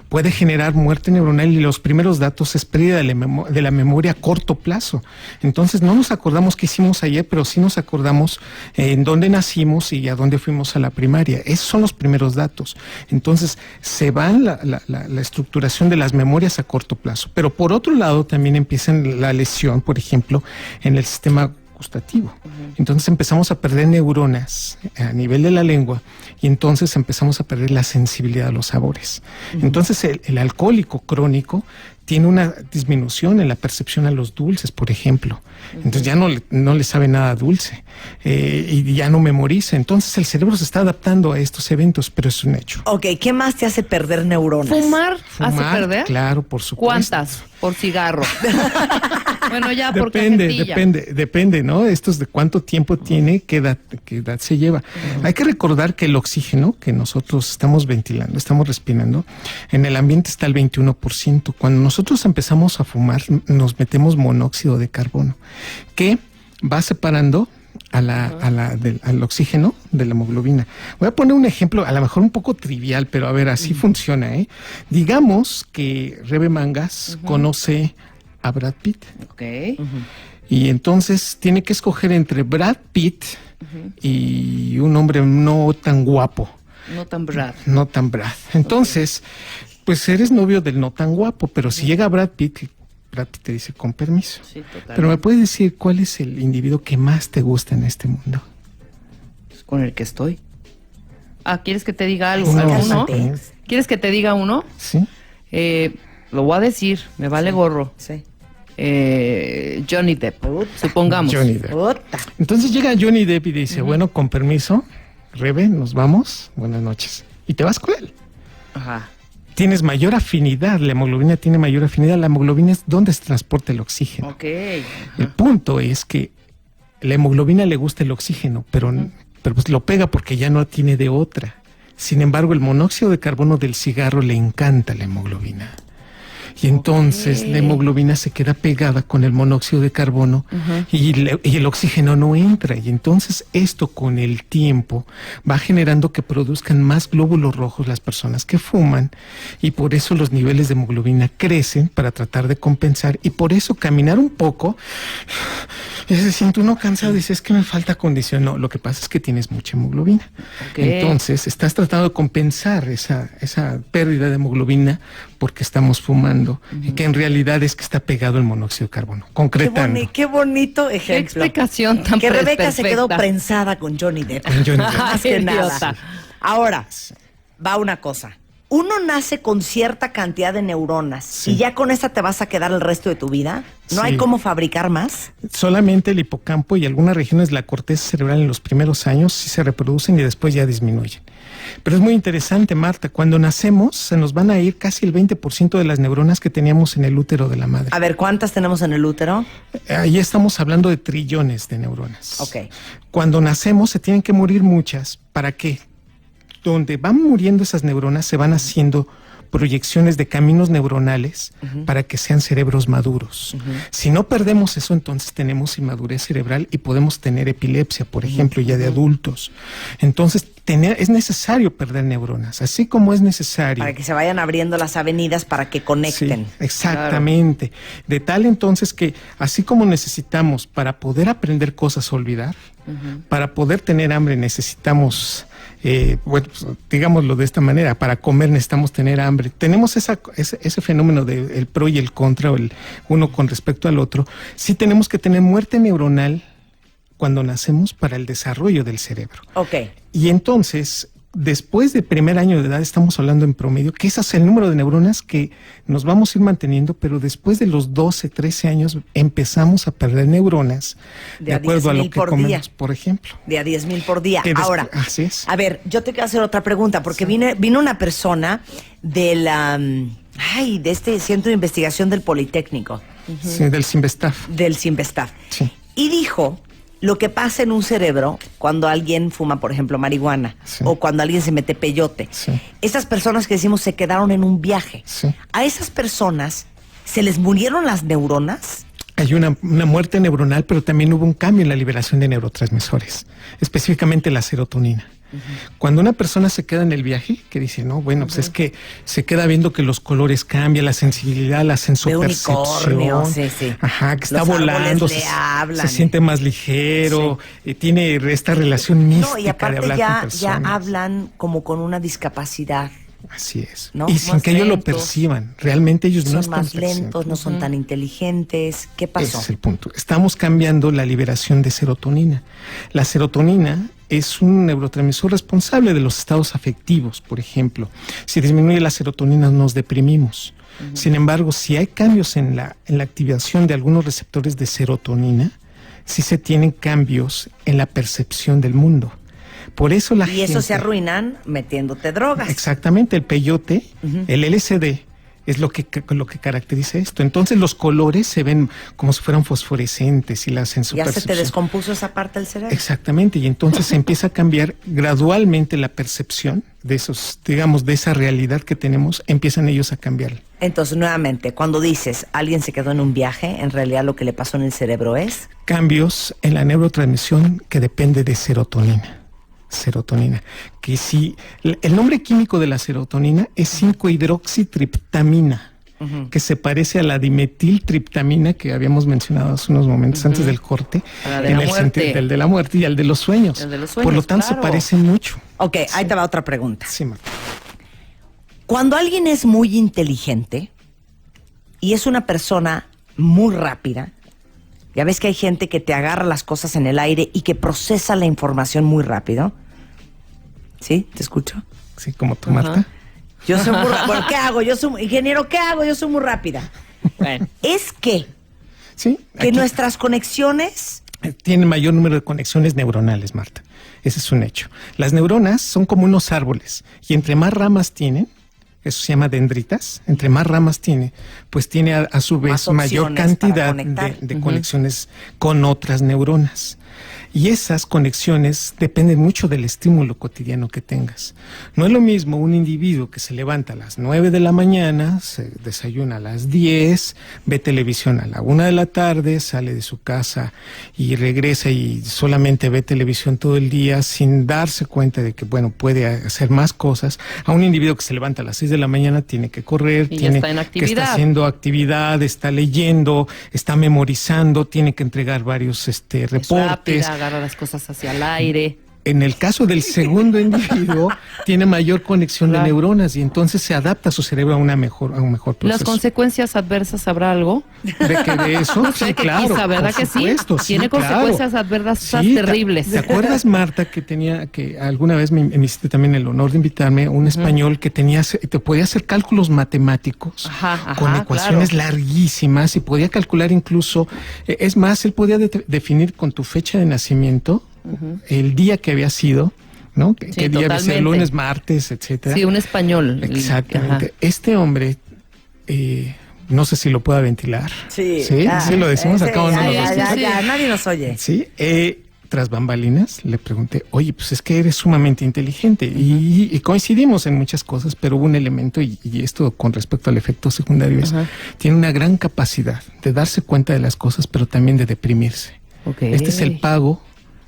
puede generar muerte neuronal, y los primeros datos es pérdida de la memoria a corto plazo. Entonces no nos acordamos qué hicimos ayer, pero sí nos acordamos en dónde nacimos y a dónde fuimos a la primaria. Esos son los primeros datos. Entonces se va la estructuración de las memorias a corto plazo. Pero por otro lado también empieza la lesión, por ejemplo, en el sistema gustativo. Entonces empezamos a perder neuronas a nivel de la lengua, y entonces empezamos a perder la sensibilidad a los sabores. Entonces el alcohólico crónico tiene una disminución en la percepción a los dulces, por ejemplo. Entonces ya no le sabe nada dulce, y ya no memoriza. Entonces el cerebro se está adaptando a estos eventos, pero es un hecho. Ok, ¿qué más te hace perder neuronas? ¿Fumar hace perder? Claro, por supuesto. ¿Cuántas? Por cigarro. Bueno, ya por Depende, cajetilla. depende, ¿no? Esto es de cuánto tiempo tiene, qué edad se lleva. Hay que recordar que el oxígeno que nosotros estamos ventilando, estamos respirando, en el ambiente está al 21%. Cuando nosotros empezamos a fumar, nos metemos monóxido de carbono, que va separando al oxígeno de la hemoglobina. Voy a poner un ejemplo, a lo mejor un poco trivial, pero a ver, así funciona, ¿eh? Digamos que Rebe Mangas conoce a Brad Pitt. Ok. Y entonces tiene que escoger entre Brad Pitt y un hombre no tan guapo. No tan Brad. No tan Brad. Entonces, pues eres novio del no tan guapo, pero si llega Brad Pitt te dice con permiso. Sí, total. Pero me puedes decir cuál es el individuo que más te gusta en este mundo. Con el que estoy. Ah, ¿quieres que te diga algo? No, ¿Alguno? sí. ¿Quieres que te diga uno? Sí. Lo voy a decir, me vale gorro. Sí. Johnny Depp, supongamos. Johnny Depp. Puta. Entonces llega Johnny Depp y dice, bueno, con permiso, Rebe, nos vamos, buenas noches. Y te vas con él. Ajá. Tienes mayor afinidad, la hemoglobina tiene mayor afinidad. La hemoglobina es donde se transporta el oxígeno. Ok. El punto es que la hemoglobina le gusta el oxígeno, pero pues lo pega porque ya no tiene de otra. Sin embargo, el monóxido de carbono del cigarro le encanta la hemoglobina. Y entonces la hemoglobina se queda pegada con el monóxido de carbono y el oxígeno no entra. Y entonces esto con el tiempo va generando que produzcan más glóbulos rojos las personas que fuman y por eso los niveles de hemoglobina crecen para tratar de compensar y por eso caminar un poco y se siente uno cansado y dice es que me falta condición. No, lo que pasa es que tienes mucha hemoglobina. Okay. Entonces estás tratando de compensar esa pérdida de hemoglobina porque estamos fumando. Y que en realidad es que está pegado el monóxido de carbono, concretando. Qué bonito Qué ejemplo. explicación tan Que Rebeca se quedó perfecta. prensada con Johnny Depp. Con Johnny Depp. Más que Idiota. nada. Ahora, va una cosa. Uno nace con cierta cantidad de neuronas Sí. y ya con esta te vas a quedar el resto de tu vida. ¿No Sí. hay cómo fabricar más? Solamente el hipocampo y algunas regiones de la corteza cerebral en los primeros años sí se reproducen y después ya disminuyen. Pero es muy interesante, Marta, cuando nacemos se nos van a ir casi el 20% de las neuronas que teníamos en el útero de la madre. A ver, ¿cuántas tenemos en el útero? Ahí estamos hablando de trillones de neuronas. Ok. Cuando nacemos se tienen que morir muchas. ¿Para qué? Donde van muriendo esas neuronas se van haciendo proyecciones de caminos neuronales para que sean cerebros maduros. Si no perdemos eso, entonces tenemos inmadurez cerebral y podemos tener epilepsia, por ejemplo, ya de adultos. Entonces, es necesario perder neuronas, así como es necesario. Para que se vayan abriendo las avenidas para que conecten. Sí, exactamente. De tal entonces que así como necesitamos para poder aprender cosas a olvidar, para poder tener hambre necesitamos, bueno, pues, digámoslo de esta manera, para comer necesitamos tener hambre. Tenemos ese fenómeno del pro y el contra, o el uno con respecto al otro. Sí tenemos que tener muerte neuronal cuando nacemos para el desarrollo del cerebro. Ok. Y entonces, después del primer año de edad, estamos hablando en promedio, que ese es el número de neuronas que nos vamos a ir manteniendo, pero después de los 12, 13 años empezamos a perder neuronas de acuerdo a lo 10,000 que por comemos, día. por ejemplo. De a 10,000 por día. Que Ahora, así es. a ver, yo te quiero hacer otra pregunta, porque vino una persona del de este Centro de Investigación del Politécnico, Sí, del Sinvestaf. del Sinvestaf, Sí. y dijo lo que pasa en un cerebro cuando alguien fuma, por ejemplo, marihuana, Sí. o cuando alguien se mete peyote. Sí. Esas personas que decimos se quedaron en un viaje. Sí. ¿A esas personas se les murieron las neuronas? Hay una muerte neuronal, pero también hubo un cambio en la liberación de neurotransmisores, específicamente la serotonina. Cuando una persona se queda en el viaje, que dice, no, bueno, pues es que se queda viendo que los colores cambian, la sensibilidad, la sensopercepción. unicornio, sí, sí. Ajá, que está Los árboles volando, le hablan. se siente más ligero, tiene esta relación mística No, y de aparte hablar con ya personas. hablan como con una discapacidad. Así es. ¿No? Y sin Más que ellos lo lentos. perciban. Realmente ellos no Son están más lentos, no son tan inteligentes. ¿Qué pasó? Ese es el punto. Estamos cambiando la liberación de serotonina. La serotonina es un neurotransmisor responsable de los estados afectivos, por ejemplo. Si disminuye la serotonina nos deprimimos. Sin embargo, si hay cambios en la activación de algunos receptores de serotonina, sí se tienen cambios en la percepción del mundo. Por eso Y eso se arruinan metiéndote drogas. Exactamente, el peyote, el LSD, Es lo que caracteriza esto. Entonces los colores se ven como si fueran fosforescentes y la hacen su Ya se percepción. te descompuso esa parte del cerebro. Exactamente, y entonces se empieza a cambiar gradualmente la percepción de esos, digamos, de esa realidad que tenemos, empiezan ellos a cambiar. Entonces, nuevamente, cuando dices alguien se quedó en un viaje, en realidad lo que le pasó en el cerebro es Cambios en la neurotransmisión que depende de serotonina. Serotonina, que si el nombre químico de la serotonina es 5-hidroxitriptamina, que se parece a la dimetiltriptamina que habíamos mencionado hace unos momentos antes del corte, La de en la el muerte. sentido del de la muerte y al de los sueños. El de los sueños, Por lo tanto, claro. se parecen mucho. Ok, ahí te va otra pregunta. Sí, Marta. Cuando alguien es muy inteligente y es una persona muy rápida, ya ves que hay gente que te agarra las cosas en el aire y que procesa la información muy rápido. ¿Sí? ¿Te escucho? Sí, como tú, Marta. Yo soy muy rápida. Bueno, ¿qué hago? Ingeniero, ¿qué hago? Yo soy muy rápida. Bueno. Es que Sí. que aquí nuestras conexiones... tiene mayor número de conexiones neuronales, Marta. Ese es un hecho. Las neuronas son como unos árboles y entre más ramas tienen, eso se llama dendritas, entre más ramas tiene, pues tiene a su vez Más mayor opciones para cantidad conectar. de conexiones con otras neuronas. Y esas conexiones dependen mucho del estímulo cotidiano que tengas. No es lo mismo un individuo que se levanta a las 9 de la mañana, se desayuna a las 10, ve televisión a la 1 de la tarde, sale de su casa y regresa y solamente ve televisión todo el día sin darse cuenta de que, bueno, puede hacer más cosas. A un individuo que se levanta a las 6 de la mañana tiene que correr, Y ya tiene está en que actividad. está haciendo actividad, está leyendo, está memorizando, tiene que entregar varios Es reportes. rápida, agarra las cosas hacia el aire. En el caso del segundo individuo, tiene mayor conexión Claro. de neuronas y entonces se adapta su cerebro a un mejor ¿Las proceso. consecuencias adversas habrá algo? De eso, No sé, sí, que claro. quizá, ¿verdad por que sí? supuesto, Tiene consecuencias adversas terribles. ¿Te acuerdas, Marta, que alguna vez me hiciste también el honor de invitarme a un español que te podía hacer cálculos matemáticos Ajá, con ecuaciones larguísimas y podía calcular incluso, es más, él podía definir con tu fecha de nacimiento el día que había sido, ¿no? Sí, ¿Qué día había sido? totalmente. Lunes, martes, etcétera. Sí, un español. Exactamente. Ajá. Este hombre, no sé si lo pueda ventilar. Sí, sí, lo decimos acá o no lo decimos. ya, nadie nos oye. Sí, tras bambalinas le pregunté, oye, pues es que eres sumamente inteligente y coincidimos en muchas cosas, pero hubo un elemento y esto con respecto al efecto secundario es, tiene una gran capacidad de darse cuenta de las cosas, pero también de deprimirse. Ok. Este es el pago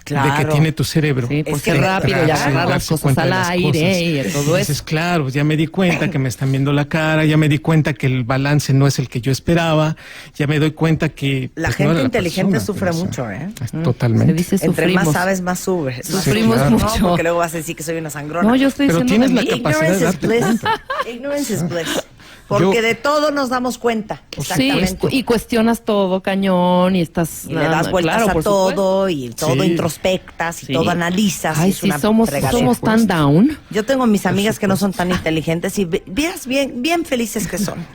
de que Claro. tiene tu cerebro. Sí, por Es que ser rápido y Darse agarrar las cosas cuenta al de las aire cosas. y todo Dices, eso. claro, pues ya me di cuenta que me están viendo la cara, ya me di cuenta que el balance no es el que yo esperaba, ya me doy cuenta que... La pues, gente no era la inteligente persona, sufre pero, mucho, ¿eh? Totalmente. Se dice Entre sufrimos. más sabes, más sube. Sufrimos claro. mucho. No, porque luego vas a decir que soy una sangrona. No, yo estoy Pero diciendo tienes de la mí. capacidad de Ignorance is darte bliss. cuenta. Ignorance is bliss. Porque Yo- de todo nos damos cuenta. Exactamente. Sí, y cuestionas todo cañón y estás... Y le das vueltas claro, a por todo supuesto. y todo Sí. introspectas y Sí. todo analizas. Ay, es sí, una somos fregadera. tan down. Yo tengo mis amigas que no son tan inteligentes y vieras bien felices que son.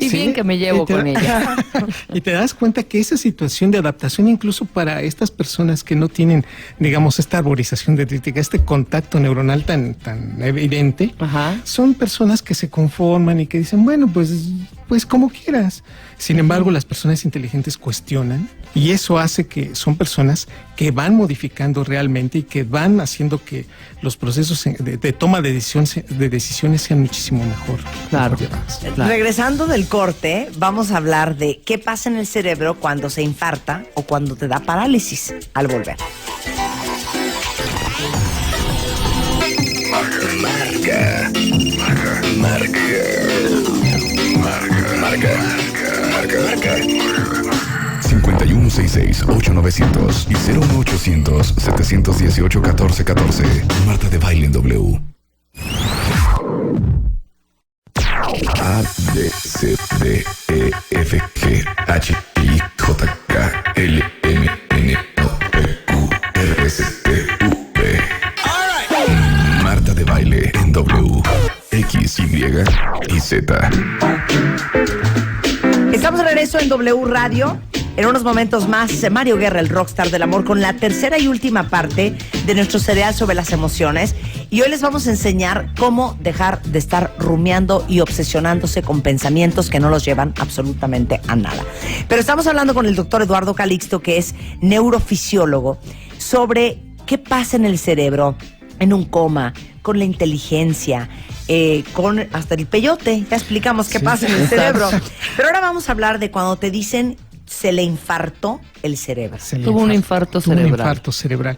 Y Sí, bien que me llevo y te con da- ella. Y te das cuenta que esa situación de adaptación, incluso para estas personas que no tienen, digamos, esta arborización dendrítica, este contacto neuronal tan evidente, Ajá. son personas que se conforman y que dicen, bueno, pues como quieras. Sin embargo, las personas inteligentes cuestionan y eso hace que son personas que van modificando realmente y que van haciendo que los procesos de toma de decisiones sean muchísimo mejor. Claro. mejor llevados. Claro. Regresando del corte, vamos a hablar de qué pasa en el cerebro cuando se infarta o cuando te da parálisis al volver. Marca. 5166-8900 y 01800-718-1414. Marta de Baile en W. A, B, C, D, E, F, G, H, I, J, K, L, M, N, O, P, Q, R, S, T, U, V. Marta de Baile en W. X, Y y Z. Estamos de regreso en W Radio. En unos momentos más, Mario Guerra, el rockstar del amor, con la tercera y última parte de nuestro serial sobre las emociones. Y hoy les vamos a enseñar cómo dejar de estar rumiando y obsesionándose con pensamientos que no los llevan absolutamente a nada. Pero estamos hablando con el doctor Eduardo Calixto, que es neurofisiólogo, sobre qué pasa en el cerebro en un coma, con la inteligencia, con hasta el peyote. Ya explicamos qué pasa en el cerebro. Pero ahora vamos a hablar de cuando te dicen se le infartó el cerebro. Tuvo un infarto cerebral.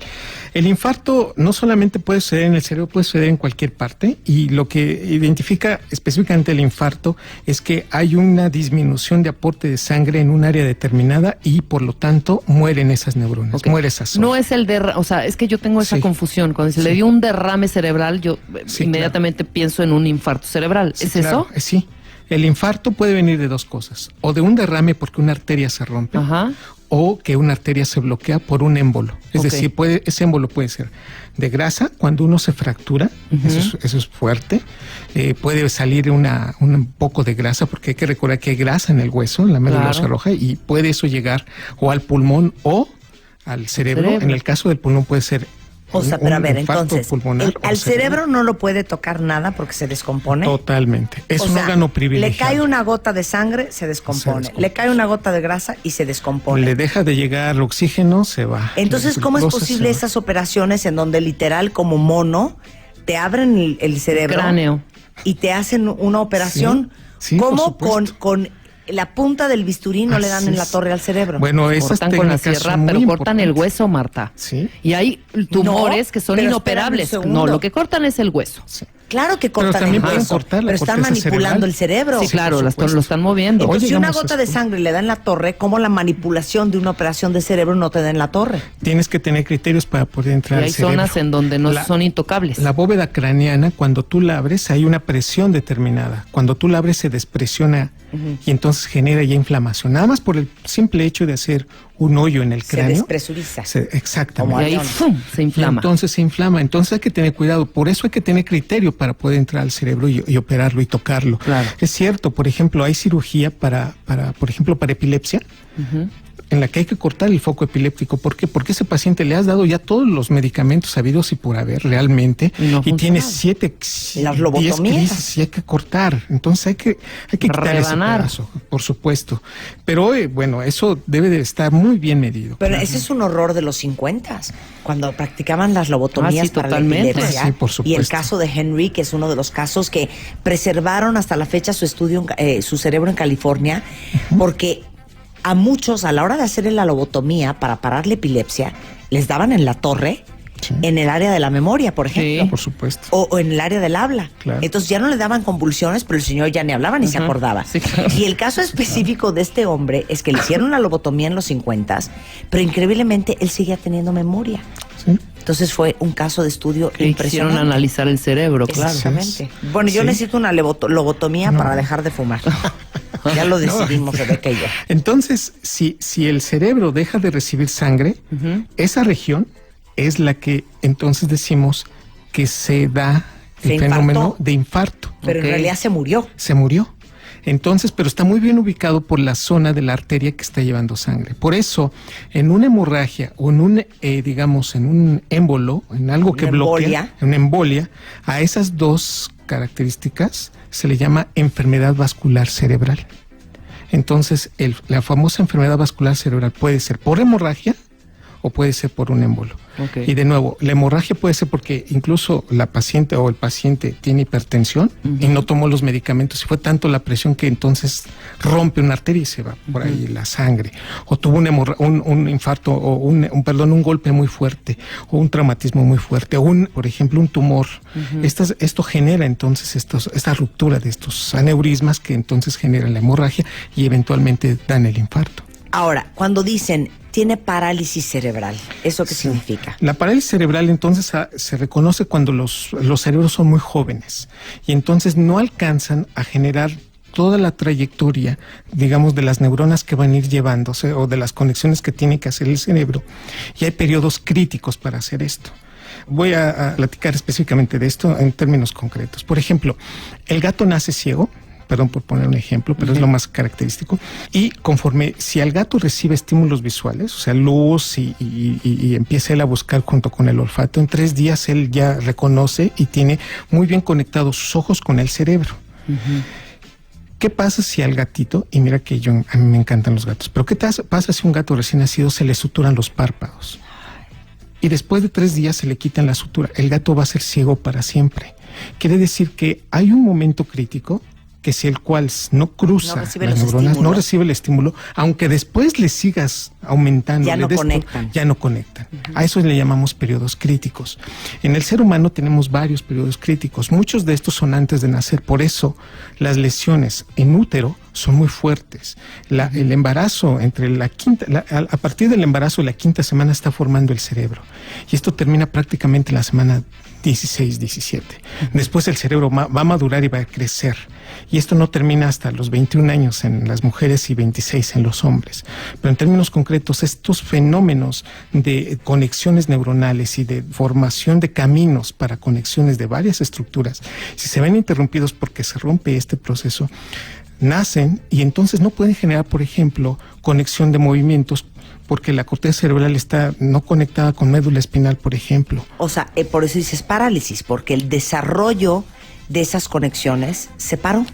El infarto no solamente puede suceder en el cerebro, puede suceder en cualquier parte, y lo que identifica específicamente el infarto es que hay una disminución de aporte de sangre en un área determinada y por lo tanto mueren esas neuronas, muere esa zona. No es el derrame, o sea, es que yo tengo esa confusión. Cuando se le dio un derrame cerebral, yo inmediatamente pienso en un infarto cerebral. ¿Es eso? Sí. El infarto puede venir de dos cosas, o de un derrame porque una arteria se rompe, o que una arteria se bloquea por un émbolo. Es decir, ese émbolo puede ser de grasa, cuando uno se fractura, eso es fuerte. Puede salir un poco de grasa, porque hay que recordar que hay grasa en el hueso, en la médula ósea roja, y puede eso llegar o al pulmón o al cerebro. En el caso del pulmón puede ser pero a ver, entonces, al cerebro no lo puede tocar nada porque se descompone. Totalmente. Es un órgano privilegiado. Le cae una gota de sangre, se descompone. Le cae una gota de grasa y se descompone. Le deja de llegar oxígeno, se va. Entonces, ¿cómo es posible esas operaciones en donde literal como mono te abren el cerebro? El cráneo. Y te hacen una operación? Sí, ¿Cómo con la punta del bisturí no le dan en la torre al cerebro? Bueno, esas cortan con la sierra, pero cortan el hueso, Marta. Sí. Y hay tumores que son inoperables. No, lo que cortan es el hueso. Sí. Claro que cortan pero también el hueso, cortar la pero están corteza manipulando cerebral. el cerebro. Sí, claro, lo están moviendo. Entonces, si una digamos gota de sangre le da en la torre, ¿cómo la manipulación de una operación de cerebro no te da en la torre? Tienes que tener criterios para poder entrar Y al hay cerebro. zonas en donde no son intocables. La bóveda craneana, cuando tú la abres, hay una presión determinada. Cuando tú la abres, se despresiona y entonces genera ya inflamación. Nada más por el simple hecho de hacer un hoyo en el cráneo. Se despresuriza. Exactamente. Y ahí se inflama. Entonces se inflama. Entonces hay que tener cuidado. Por eso hay que tener criterio para poder entrar al cerebro y operarlo y tocarlo. Claro. Es cierto, por ejemplo, hay cirugía para epilepsia, en la que hay que cortar el foco epiléptico. ¿Por qué? Porque ese paciente le has dado ya todos los medicamentos habidos y por haber realmente, y tiene 7, 10 crisis y hay que cortar. Entonces hay que quitar ese pedazo, por supuesto. Pero bueno, eso debe de estar muy bien medido. Pero ese es un horror de los 50, cuando practicaban las lobotomías para totalmente. la epilepsia. Sí, por supuesto. Y el caso de Henry, que es uno de los casos que preservaron hasta la fecha su estudio, su cerebro en California, porque a muchos, a la hora de hacerle la lobotomía para parar la epilepsia, les daban en la torre, en el área de la memoria, por ejemplo. Sí, por supuesto. O en el área del habla. Claro. Entonces ya no le daban convulsiones, pero el señor ya ni hablaba ni se acordaba. Sí, claro. Y el caso específico de este hombre es que le hicieron la lobotomía en los 50, pero increíblemente él seguía teniendo memoria. Sí. Entonces fue un caso de estudio Que impresionante. quisieron analizar el cerebro, claro. Exactamente. Bueno, yo necesito una lobotomía para dejar de fumar. Ya lo decidimos, Rebeca y yo. Entonces, si el cerebro deja de recibir sangre, esa región es la que entonces decimos que se da el fenómeno de infarto. Pero en realidad se murió. Se murió. Entonces, pero está muy bien ubicado por la zona de la arteria que está llevando sangre. Por eso, en una hemorragia o en un, digamos, en un émbolo, en algo que bloquea, en una embolia, a esas dos características se le llama enfermedad vascular cerebral. Entonces, la famosa enfermedad vascular cerebral puede ser por hemorragia o puede ser por un émbolo. Okay. Y de nuevo, la hemorragia puede ser porque incluso la paciente o el paciente tiene hipertensión y no tomó los medicamentos y fue tanto la presión que entonces rompe una arteria y se va por ahí la sangre. O tuvo un infarto o un golpe muy fuerte o un traumatismo muy fuerte o por ejemplo, un tumor. Esto genera entonces esta ruptura de estos aneurismas que entonces generan la hemorragia y eventualmente dan el infarto. Ahora, cuando dicen tiene parálisis cerebral, ¿eso qué significa? La parálisis cerebral entonces se reconoce cuando los cerebros son muy jóvenes y entonces no alcanzan a generar toda la trayectoria, digamos, de las neuronas que van a ir llevándose o de las conexiones que tiene que hacer el cerebro. Y hay periodos críticos para hacer esto. Voy a platicar específicamente de esto en términos concretos. Por ejemplo, el gato nace ciego, perdón por poner un ejemplo, pero es lo más característico. Y conforme, si el gato recibe estímulos visuales, o sea, luz y empieza él a buscar junto con el olfato, en 3 días él ya reconoce y tiene muy bien conectados sus ojos con el cerebro. ¿Qué pasa si al gatito, y mira que a mí me encantan los gatos, pero qué pasa si un gato recién nacido se le suturan los párpados? Y después de 3 días se le quitan la sutura. El gato va a ser ciego para siempre. Quiere decir que hay un momento crítico que si el cual no cruza las neuronas, no recibe el estímulo, aunque después le sigas aumentando, ya no conectan. A eso le llamamos periodos críticos. En el ser humano tenemos varios periodos críticos. Muchos de estos son antes de nacer. Por eso las lesiones en útero son muy fuertes. El embarazo, a partir del embarazo de la 5ª semana está formando el cerebro. Y esto termina prácticamente en la semana 16, 17. Después el cerebro va a madurar y va a crecer. Y esto no termina hasta los 21 años en las mujeres y 26 en los hombres. Pero en términos concretos, estos fenómenos de conexiones neuronales y de formación de caminos para conexiones de varias estructuras, si se ven interrumpidos porque se rompe este proceso, nacen y entonces no pueden generar, por ejemplo, conexión de movimientos porque la corteza cerebral está no conectada con médula espinal, por ejemplo. O sea, por eso dices parálisis, porque el desarrollo de esas conexiones se paró.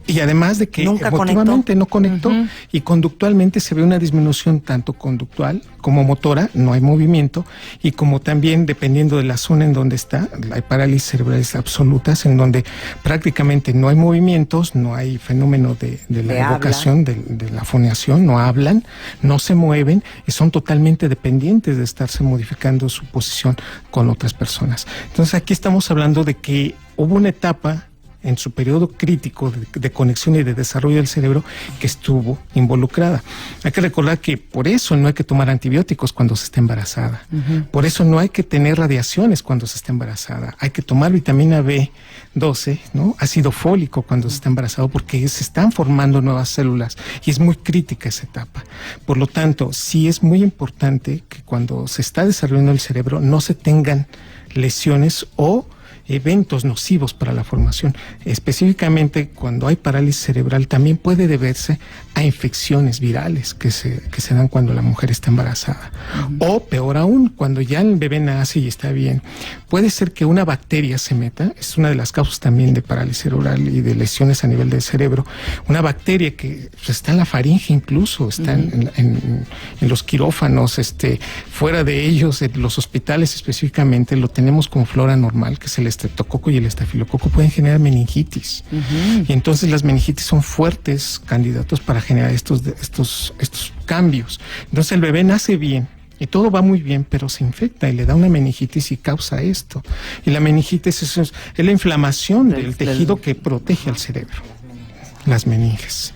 Y además de que emotivamente no conectó y conductualmente se ve una disminución tanto conductual como motora, no hay movimiento, y como también dependiendo de la zona en donde está, hay parálisis cerebrales absolutas en donde prácticamente no hay movimientos, no hay fenómeno de la evocación, de la foneación, no hablan, no se mueven y son totalmente dependientes de estarse modificando su posición con otras personas. Entonces aquí estamos hablando de que hubo una etapa en su periodo crítico de conexión y de desarrollo del cerebro que estuvo involucrada. Hay que recordar que por eso no hay que tomar antibióticos cuando se está embarazada. Por eso no hay que tener radiaciones cuando se está embarazada. Hay que tomar vitamina B12, ¿no? Ácido fólico cuando se está embarazado porque se están formando nuevas células y es muy crítica esa etapa. Por lo tanto, sí es muy importante que cuando se está desarrollando el cerebro no se tengan lesiones o eventos nocivos para la formación. Específicamente cuando hay parálisis cerebral también puede deberse a infecciones virales que se dan cuando la mujer está embarazada. O peor aún, cuando ya el bebé nace y está bien, puede ser que una bacteria se meta, es una de las causas también de parálisis cerebral y de lesiones a nivel del cerebro, una bacteria que está en la faringe incluso, está en los quirófanos, fuera de ellos, en los hospitales específicamente, lo tenemos como flora normal, que es el estreptococo y el estafilococo pueden generar meningitis. Y entonces las meningitis son fuertes candidatos para generar estos cambios. Entonces el bebé nace bien y todo va muy bien, pero se infecta y le da una meningitis y causa esto. Y la meningitis es la inflamación del tejido que protege al cerebro, las meninges.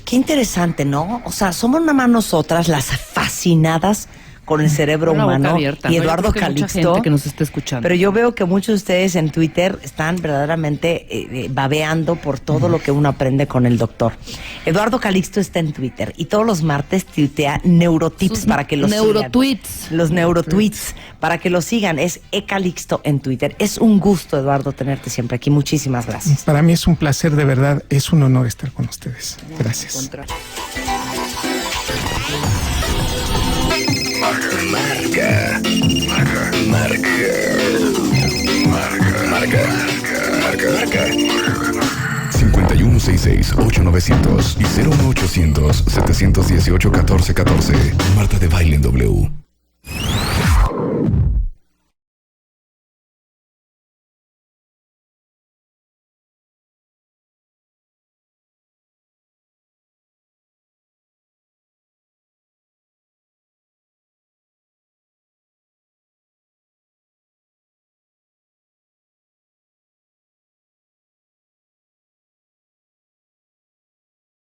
Qué interesante, ¿no? O sea, somos nada más nosotras las fascinadas con el cerebro humano abierta, y Eduardo Calixto, mucha gente que nos está escuchando. Pero yo veo que muchos de ustedes en Twitter están verdaderamente babeando por todo lo que uno aprende con el doctor. Eduardo Calixto está en Twitter y todos los martes tuitea neurotips para que los sigan. Los neurotweets para que lo sigan. Es Calixto en Twitter. Es un gusto, Eduardo, tenerte siempre aquí. Muchísimas gracias. Para mí es un placer, de verdad. Es un honor estar con ustedes. Gracias. Marca. 5166-8900 y 01800-718-1414. Marta de Baile en W.